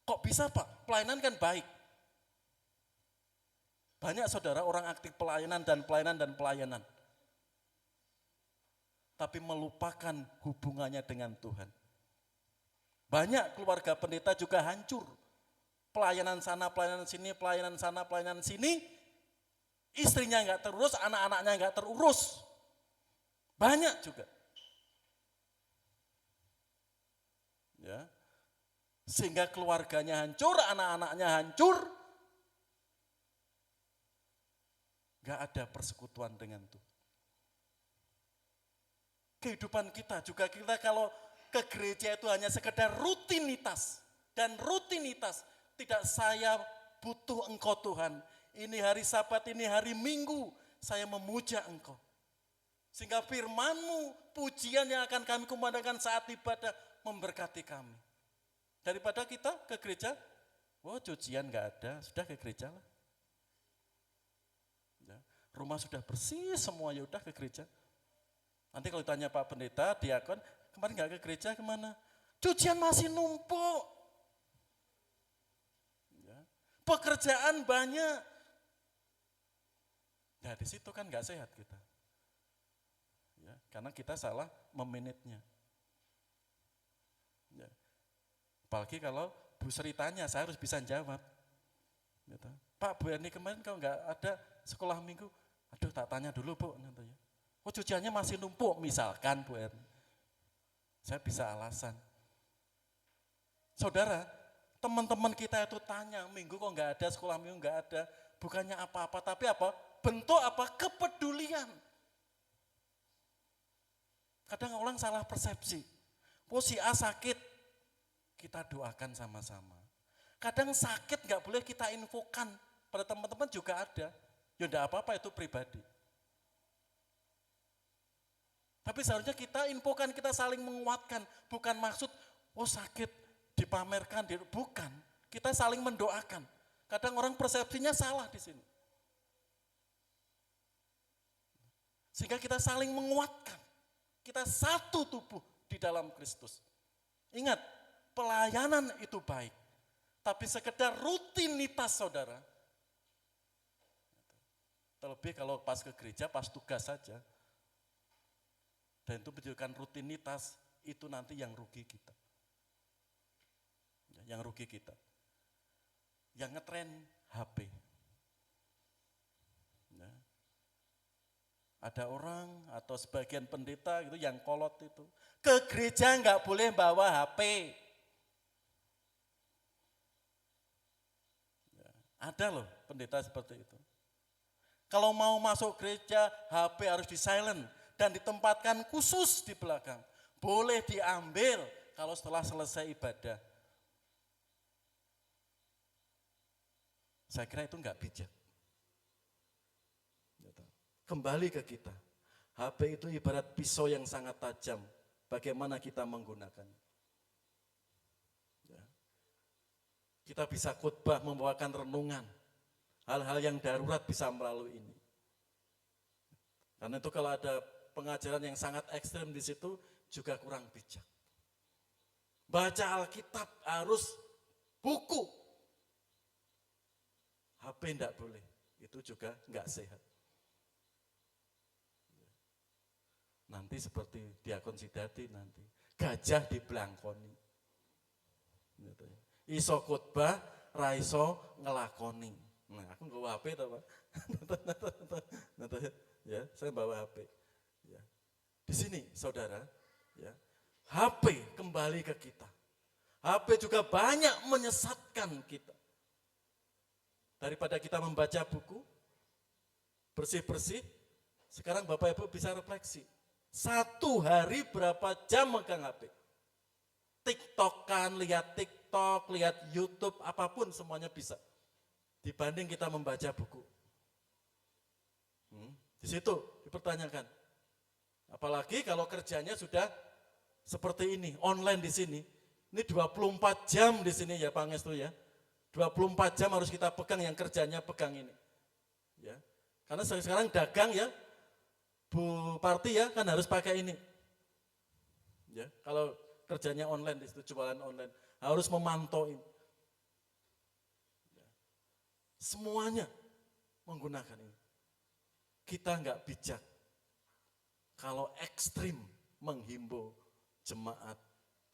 G: Kok bisa Pak? Pelayanan kan baik. Banyak saudara orang aktif pelayanan dan pelayanan dan pelayanan.
D: tapi melupakan hubungannya dengan Tuhan. Banyak keluarga pendeta juga hancur. Pelayanan sana, pelayanan sini, pelayanan sana, pelayanan sini. Istrinya enggak terurus, anak-anaknya enggak terurus. Banyak juga. Ya. Sehingga keluarganya hancur, anak-anaknya hancur. Enggak ada persekutuan dengan Tuhan. Kehidupan kita juga, kita kalau ke gereja itu hanya sekedar rutinitas. Dan rutinitas, tidak saya butuh Engkau Tuhan. Ini hari Sabat, ini hari Minggu, saya memuja Engkau. Sehingga firman-Mu, pujian yang akan kami kumandangkan saat ibadah memberkati kami. Daripada kita ke gereja, cucian enggak ada, sudah ke gereja lah. Ya, rumah sudah bersih semua, ya udah ke gereja. Nanti kalau ditanya Pak Pendeta, diakon, kemarin enggak ke gereja kemana? Cucian masih numpuk. Ya, pekerjaan banyak. Nah di situ kan enggak sehat kita. Ya, karena kita salah memanagenya. Ya. Apalagi kalau Bu Sri tanya, saya harus bisa jawab. Gitu. Pak, Bu Erni kemarin kalau enggak ada sekolah minggu, aduh tak tanya dulu Bu. Nanti ya. Cuciannya masih numpuk, misalkan Bu Erni. Saya bisa alasan. Saudara, teman-teman kita itu tanya, minggu kok enggak ada, sekolah minggu enggak ada. Bukannya apa-apa, tapi apa? Bentuk apa? Kepedulian. Kadang orang salah persepsi. Si A sakit, kita doakan sama-sama. Kadang sakit enggak boleh kita infokan. Pada teman-teman juga ada. Ya enggak apa-apa, itu pribadi. Tapi seharusnya kita infokan, kita saling menguatkan. Bukan maksud, sakit, dipamerkan, bukan. Kita saling mendoakan. Kadang orang persepsinya salah di sini. Sehingga kita saling menguatkan. Kita satu tubuh di dalam Kristus. Ingat, pelayanan itu baik. Tapi sekedar rutinitas saudara. Terlebih kalau pas ke gereja, pas tugas saja. Dan itu menunjukkan rutinitas, itu nanti yang rugi kita. Yang rugi kita. Yang ngetren HP. Ya. Ada orang atau sebagian pendeta gitu yang kolot itu. Ke gereja enggak boleh bawa HP. Ya. Ada loh pendeta seperti itu. Kalau mau masuk gereja, HP harus di silent. Dan ditempatkan khusus di belakang. Boleh diambil kalau setelah selesai ibadah. Saya kira itu enggak bijak. Kembali ke kita. HP itu ibarat pisau yang sangat tajam. Bagaimana kita menggunakannya. Ya. Kita bisa khotbah membawakan renungan. Hal-hal yang darurat bisa melalui ini. Karena itu kalau ada pengajaran yang sangat ekstrem di situ juga kurang bijak. Baca Alkitab harus buku. HP enggak boleh. Itu juga enggak sehat. Nanti seperti Diakon Sidati nanti. Gajah dibelangkoni. Iso khotbah, ra iso ngelakoni. Nah, aku bawa HP toh, Pak. Ya, saya bawa HP. Ya. Di sini saudara, ya, HP kembali ke kita. HP juga banyak menyesatkan kita. Daripada kita membaca buku, bersih-bersih, sekarang Bapak Ibu bisa refleksi. Satu hari berapa jam megang HP? TikTok-an, lihat TikTok, lihat YouTube, apapun semuanya bisa. Dibanding kita membaca buku. Di situ dipertanyakan. Apalagi kalau kerjanya sudah seperti ini, online di sini. Ini 24 jam di sini ya Pak Ngestu ya. 24 jam harus kita pegang yang kerjanya pegang ini. Ya. Karena sekarang dagang ya, Bu Parti ya kan harus pakai ini. Ya, kalau kerjanya online di situ jualan online harus memantau ini. Ya. Semuanya menggunakan ini. Kita enggak bijak. kalau ekstrim menghimbau jemaat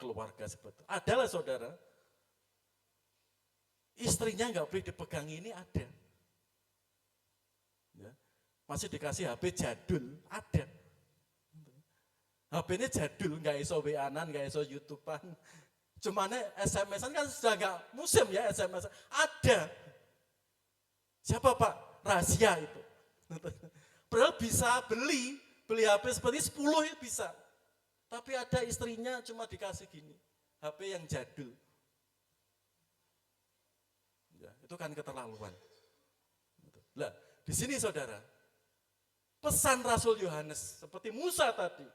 D: keluarga seperti itu. Adalah saudara, istrinya nggak boleh dipegang ini ada. Ya. Masih dikasih HP jadul, ada. HP-nya jadul, nggak iso WA-an, nggak iso YouTube-an. Cuman SMS-an kan sudah nggak musim ya SMS. Ada. Siapa Pak? Rahasia itu. Padahal bisa beli HP seperti 10 ya bisa. Tapi ada istrinya cuma dikasih gini, HP yang jadul. Ya, itu kan keterlaluan. Lah, di sini saudara, pesan Rasul Yohanes seperti Musa tadi,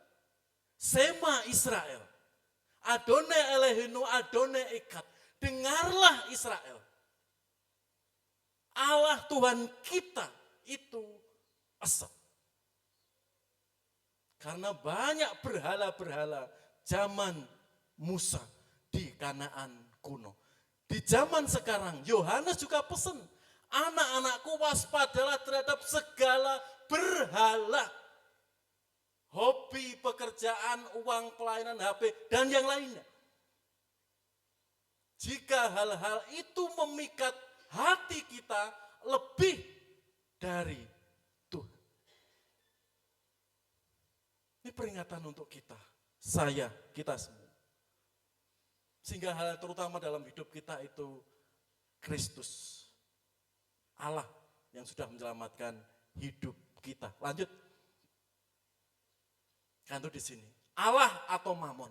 D: Sema Israel, Adone Elohenu, Adone Ekat, dengarlah Israel. Allah Tuhan kita itu esa. Karena banyak berhala-berhala zaman Musa di Kanaan kuno. Di zaman sekarang, Yohanes juga pesan, anak-anakku waspadalah terhadap segala berhala. Hobi, pekerjaan, uang, pelayanan, HP, dan yang lainnya. Jika hal-hal itu memikat hati kita lebih dari Tuhan. Ini peringatan untuk kita, saya, kita semua. Sehingga hal terutama dalam hidup kita itu Kristus. Allah yang sudah menyelamatkan hidup kita. Lanjut. Kan itu di sini. Allah atau Mamon.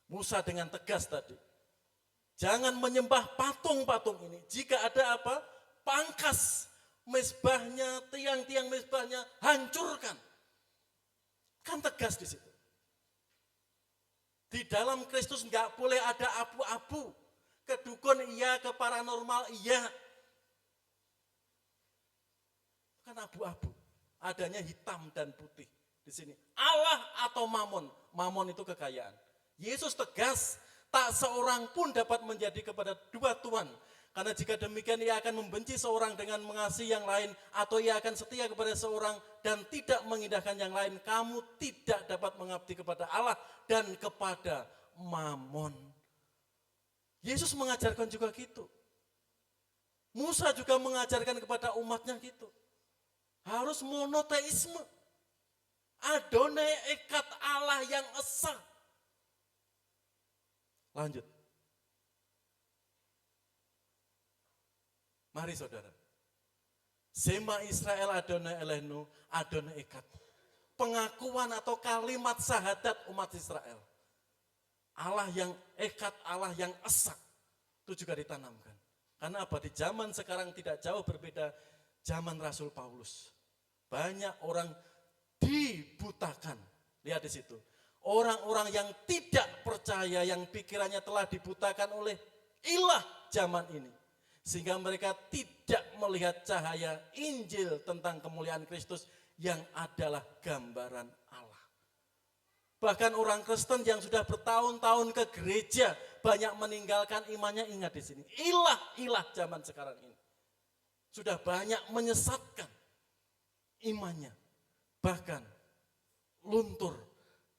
D: Musa dengan tegas tadi. Jangan menyembah patung-patung ini. Jika ada apa? Pangkas mezbahnya, tiang-tiang mezbahnya, hancurkan. Kan tegas di situ. Di dalam Kristus enggak boleh ada abu-abu. Ke dukun iya, ke paranormal iya. Kan abu-abu. Adanya hitam dan putih di sini. Allah atau Mamon. Mamon itu kekayaan. Yesus tegas, tak seorang pun dapat menjadi kepada dua tuan. Karena jika demikian ia akan membenci seorang dengan mengasihi yang lain, atau ia akan setia kepada seorang dan tidak mengindahkan yang lain. Kamu tidak dapat mengabdi kepada Allah dan kepada Mamon. Yesus mengajarkan juga gitu. Musa juga mengajarkan kepada umatnya gitu. Harus monoteisme. Adonai Ekat, Allah yang esa. Lanjut. Mari saudara. Sema Israel Adonai Elohenu, Adonai Ekat. Pengakuan atau kalimat syahadat umat Israel. Allah yang ekat, Allah yang esa. Itu juga ditanamkan. Karena apa? Di zaman sekarang tidak jauh berbeda zaman Rasul Paulus. Banyak orang dibutakan. Lihat di situ. Orang-orang yang tidak percaya, yang pikirannya telah dibutakan oleh ilah zaman ini. Sehingga mereka tidak melihat cahaya Injil tentang kemuliaan Kristus yang adalah gambaran Allah. Bahkan orang Kristen yang sudah bertahun-tahun ke gereja banyak meninggalkan imannya. Ingat di sini, ilah zaman sekarang ini sudah banyak menyesatkan imannya, bahkan luntur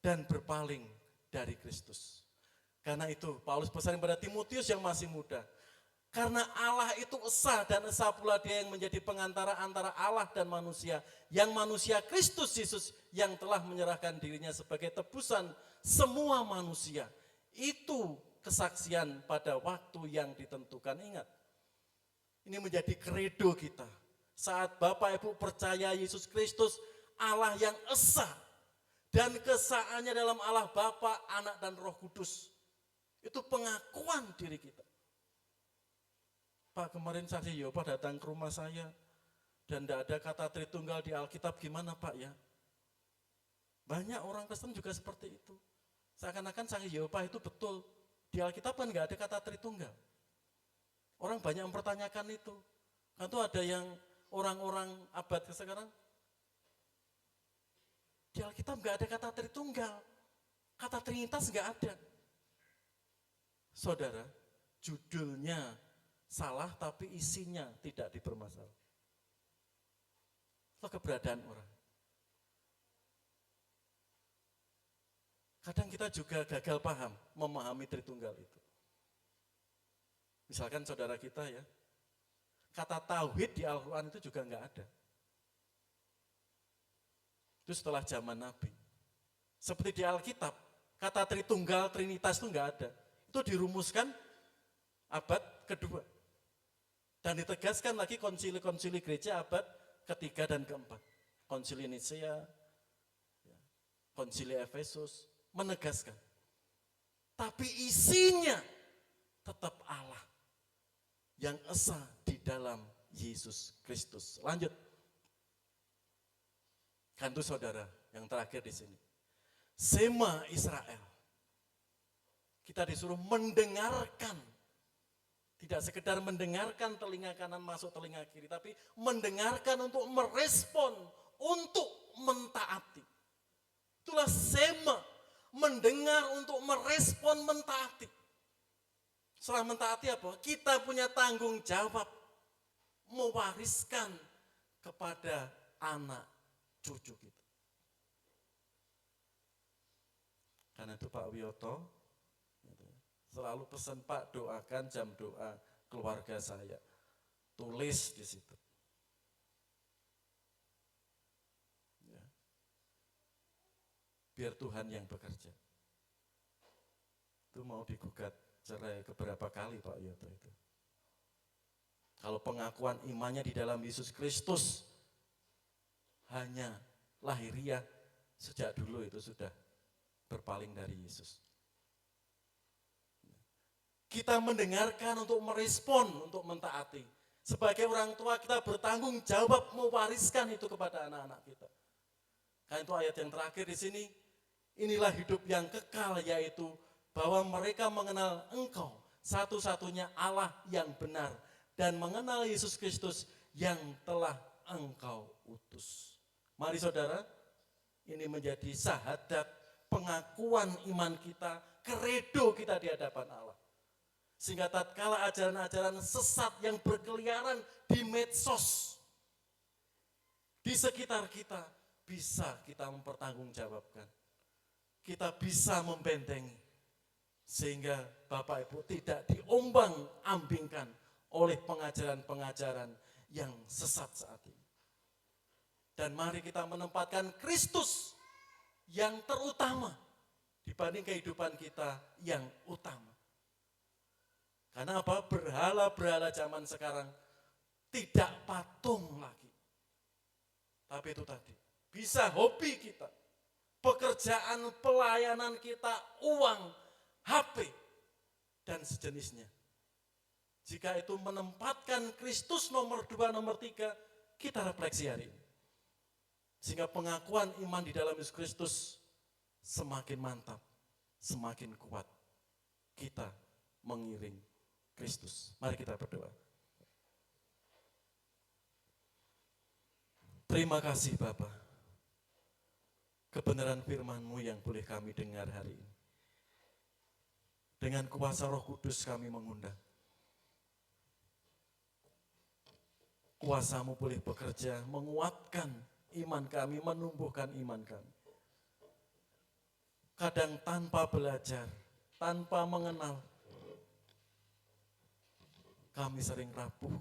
D: dan berpaling dari Kristus. Karena itu Paulus pesan kepada Timotius yang masih muda, karena Allah itu esa dan esa pula dia yang menjadi pengantara antara Allah dan manusia, yang manusia Kristus Yesus yang telah menyerahkan dirinya sebagai tebusan semua manusia. Itu kesaksian pada waktu yang ditentukan. Ingat, ini menjadi kredo kita. Saat Bapak Ibu percaya Yesus Kristus Allah yang esa dan keesaannya dalam Allah Bapa, Anak dan Roh Kudus. Itu pengakuan diri kita. Pak, kemarin saksi Yehova datang ke rumah saya dan tidak ada kata Tritunggal di Alkitab, gimana Pak ya? Banyak orang Kristen juga seperti itu. Seakan-akan saksi Yehova itu betul. Di Alkitab kan nggak ada kata Tritunggal. Orang banyak mempertanyakan itu. Kan itu ada yang orang-orang abad sekarang, di Alkitab nggak ada kata Tritunggal. Kata Trinitas nggak ada. Saudara, judulnya salah tapi isinya tidak dipermasalahkan. Itu keberadaan orang. Kadang kita juga gagal paham, memahami Tritunggal itu. Misalkan saudara kita ya, kata tauhid di Al-Quran itu juga enggak ada. Itu setelah zaman Nabi. Seperti di Alkitab, kata Tritunggal, Trinitas itu enggak ada. Itu dirumuskan abad kedua. Dan ditegaskan lagi konsili-konsili gereja abad ketiga dan keempat. Konsili Nicea, konsili Efesus, menegaskan. Tapi isinya tetap Allah yang esa di dalam Yesus Kristus. Lanjut. Kan itu saudara, yang terakhir di sini. Sema Israel. Kita disuruh mendengarkan. Tidak sekedar mendengarkan telinga kanan masuk telinga kiri, tapi mendengarkan untuk merespon, untuk mentaati. Itulah sema, mendengar untuk merespon, mentaati. Setelah mentaati apa? Kita punya tanggung jawab mewariskan kepada anak cucu kita. Karena itu Pak Wiyoto selalu pesan, Pak, doakan jam doa keluarga saya. Tulis di situ. Ya. Biar Tuhan yang bekerja. Itu mau digugat cerai keberapa kali Pak Yoto itu. Kalau pengakuan imannya di dalam Yesus Kristus hanya lahiriah, sejak dulu itu sudah berpaling dari Yesus. Kita mendengarkan untuk merespon, untuk mentaati. Sebagai orang tua kita bertanggung jawab mewariskan itu kepada anak-anak kita. Karena itu ayat yang terakhir di sini, inilah hidup yang kekal, yaitu bahwa mereka mengenal Engkau, satu-satunya Allah yang benar, dan mengenal Yesus Kristus yang telah Engkau utus. Mari saudara, ini menjadi syahadat pengakuan iman kita, kredo kita di hadapan Allah. Sehingga tatkala ajaran-ajaran sesat yang berkeliaran di medsos, di sekitar kita, bisa kita mempertanggungjawabkan. Kita bisa membentengi. Sehingga Bapak Ibu tidak diombang-ambingkan oleh pengajaran-pengajaran yang sesat saat ini. Dan mari kita menempatkan Kristus yang terutama dibanding kehidupan kita yang utama. Karena apa? Berhala-berhala zaman sekarang tidak patung lagi. Tapi itu tadi, bisa hobi kita, pekerjaan, pelayanan kita, uang, HP, dan sejenisnya. Jika itu menempatkan Kristus nomor 2, nomor 3, kita refleksi hari ini. Sehingga pengakuan iman di dalam Yesus Kristus semakin mantap, semakin kuat. Kita mengiring Kristus. Mari kita berdoa. Terima kasih Bapa, kebenaran firman-Mu yang boleh kami dengar hari ini. Dengan kuasa Roh Kudus kami mengundang. Kuasa-Mu boleh bekerja, menguatkan iman kami, menumbuhkan iman kami. Kadang tanpa belajar, tanpa mengenal, kami sering rapuh,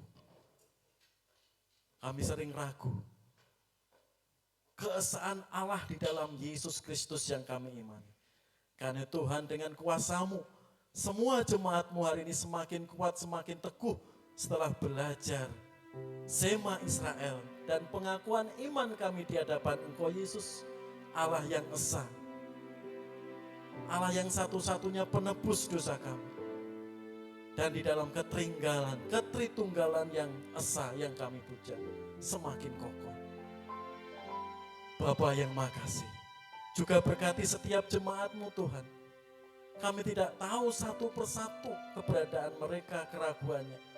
D: kami sering ragu. Keesaan Allah di dalam Yesus Kristus yang kami imani. Karena Tuhan dengan kuasa-Mu, semua jemaat-Mu hari ini semakin kuat, semakin teguh setelah belajar Sema Israel dan pengakuan iman kami di hadapan Engkau Yesus, Allah yang esa, Allah yang satu-satunya penebus dosa kami. Dan di dalam ketritunggalan yang esa yang kami puja, semakin kokoh. Bapa yang makasih, juga berkati setiap jemaat-Mu Tuhan. Kami tidak tahu satu persatu keberadaan mereka, keraguannya.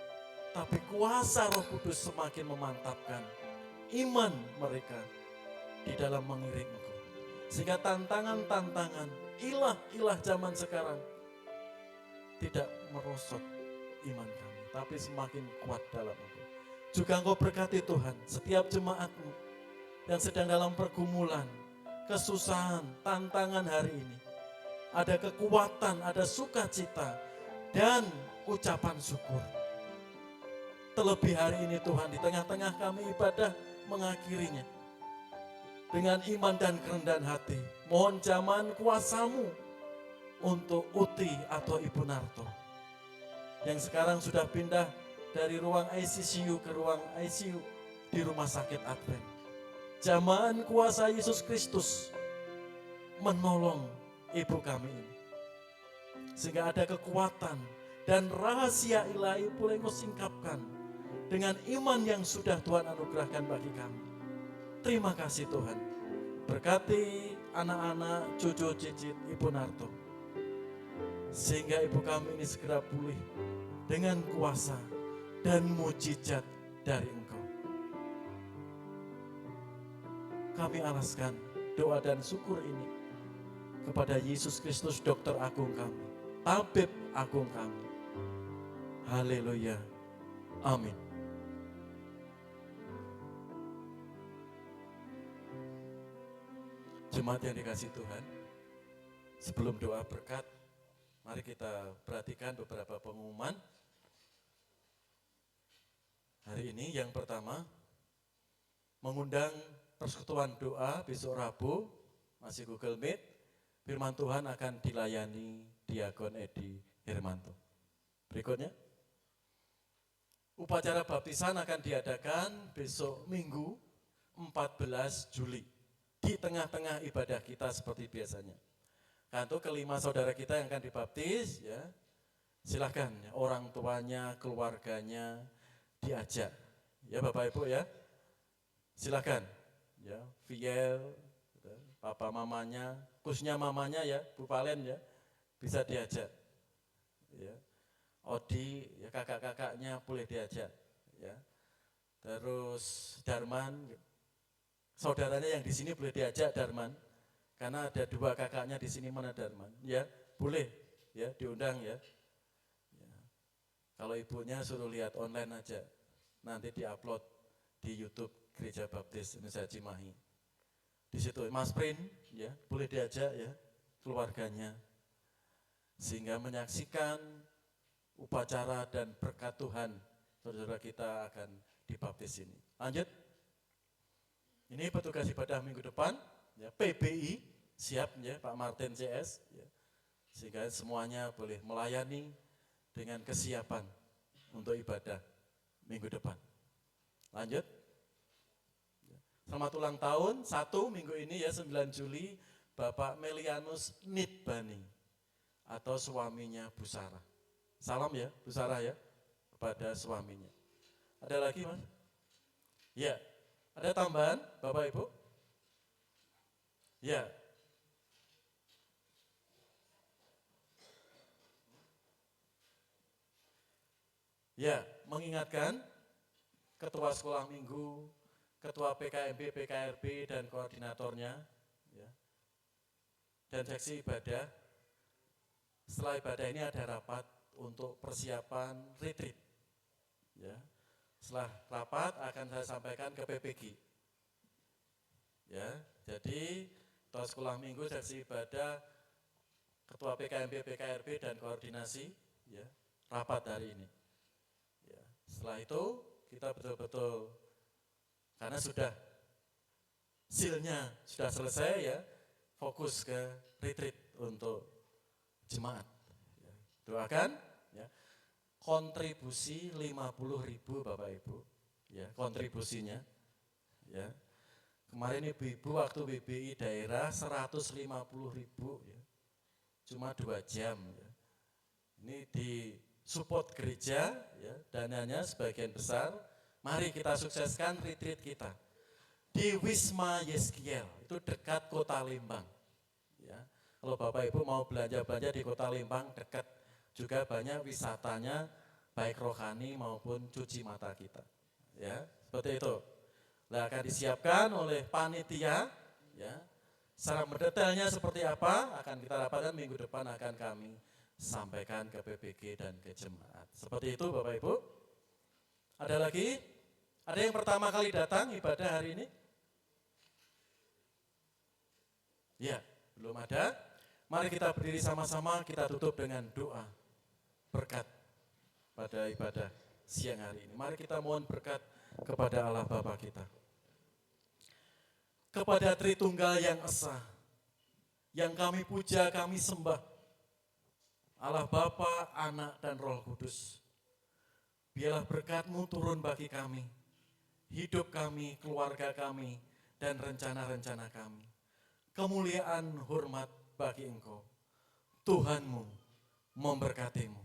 D: Tapi kuasa Roh Kudus semakin memantapkan iman mereka di dalam mengiring Engkau. Sehingga tantangan-tantangan, ilah-ilah zaman sekarang tidak merosot iman kami, tapi semakin kuat dalam Engkau. Juga Engkau berkati Tuhan setiap jemaat-Mu yang sedang dalam pergumulan, kesusahan, tantangan hari ini.
G: ada kekuatan, ada sukacita, dan ucapan syukur. Terlebih hari ini Tuhan, di tengah-tengah kami ibadah mengakhirinya. Dengan iman dan kerendahan hati, mohon zaman kuasa-Mu untuk Uti atau Ibu Narto. Yang sekarang sudah pindah dari ruang ICU ke ruang ICU di Rumah Sakit Advent. Zaman kuasa Yesus Kristus menolong ibu kami ini. Sehingga ada kekuatan dan rahasia ilahi boleh Engkau singkapkan dengan iman yang sudah Tuhan anugerahkan bagi kami. Terima kasih Tuhan. Berkati anak-anak, cucu, cicit Ibu Narto. Sehingga ibu kami ini segera pulih dengan kuasa dan mujizat dari Engkau. Kami alaskan doa dan syukur ini kepada Yesus Kristus, dokter agung kami, tabib agung kami. Haleluya. Amin. Jemaat yang dikasihi Tuhan, sebelum doa berkat, mari kita perhatikan beberapa pengumuman. Hari ini yang pertama, mengundang persekutuan doa besok Rabu, masih Google Meet, firman Tuhan akan dilayani Diakon Edi Hermanto. Berikutnya, upacara baptisan akan diadakan besok Minggu 14 Juli. Di tengah-tengah ibadah kita seperti biasanya. Nah, untuk kelima saudara kita yang akan dibaptis, ya, silahkan ya, orang tuanya, keluarganya diajak. Ya Bapak Ibu ya, silahkan. Ya, Viel, papa mamanya, khususnya mamanya ya, Bu Palen ya, bisa diajak. Ya, Odi, ya kakak-kakaknya boleh diajak. Ya, terus Darman, saudaranya yang di sini boleh diajak Darman, karena ada dua kakaknya di sini. Mana Darman? Ya, boleh, ya diundang ya. Ya. Kalau ibunya suruh lihat online aja, nanti diupload di YouTube Gereja Baptis Indonesia Cimahi. Di situ Mas Prin, ya boleh diajak ya keluarganya, sehingga menyaksikan upacara dan berkat Tuhan saudara kita akan dibaptis ini. Lanjut. Ini petugas ibadah minggu depan, ya, PBI, siap ya Pak Martin CS, ya, sehingga semuanya boleh melayani dengan kesiapan untuk ibadah minggu depan. Lanjut. Selamat ulang tahun, 1 minggu ini ya 9 Juli, Bapak Melianus Nidbani atau suaminya Bu Sarah. Salam ya Bu Sarah ya kepada suaminya. Ada lagi Mas? Ya. Ada tambahan, Bapak Ibu? Ya. Ya, mengingatkan Ketua Sekolah Minggu, Ketua PKMB, PKRB, dan koordinatornya, ya, dan seksi ibadah. Setelah ibadah ini ada rapat untuk persiapan retreat. Ya. Setelah rapat akan saya sampaikan ke PPG. Ya, jadi Ketua Sekolah Minggu, seksi ibadah, Ketua PKMB, PKRB, dan koordinasi, ya, rapat hari ini. Ya, setelah itu kita betul-betul, karena sudah silnya sudah selesai ya, fokus ke retreat untuk jemaat. Ya, doakan ya. Kontribusi 50.000 Bapak Ibu, ya kontribusinya, ya. Kemarin ibu-ibu waktu BBI daerah 150.000 ya, cuma 2 jam ya. Ini disupport gereja ya, dananya sebagian besar. Mari kita sukseskan retreat kita di Wisma Yeskiel, itu dekat Kota Lembang. Ya, kalau Bapak Ibu mau belanja-belanja di Kota Lembang dekat. Juga banyak wisatanya, baik rohani maupun cuci mata kita. Ya, seperti itu. Nah, akan disiapkan oleh panitia, ya. Secara mendetailnya seperti apa akan kita dapatkan minggu depan, akan kami sampaikan ke PPG dan ke jemaat. Seperti itu Bapak Ibu. Ada lagi? Ada yang pertama kali datang ibadah hari ini? Ya, belum ada. Mari kita berdiri sama-sama, kita tutup dengan doa berkat pada ibadah siang hari ini. Mari kita mohon berkat kepada Allah Bapa kita. Kepada Tritunggal yang esa, yang kami puja, kami sembah, Allah Bapa, Anak, dan Roh Kudus. Biarlah berkat-Mu turun bagi kami, hidup kami, keluarga kami, dan rencana-rencana kami. Kemuliaan, hormat bagi Engkau. Tuhanmu memberkatimu.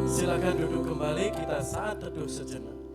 G: Silakan duduk kembali, kita saat teduh sejenak.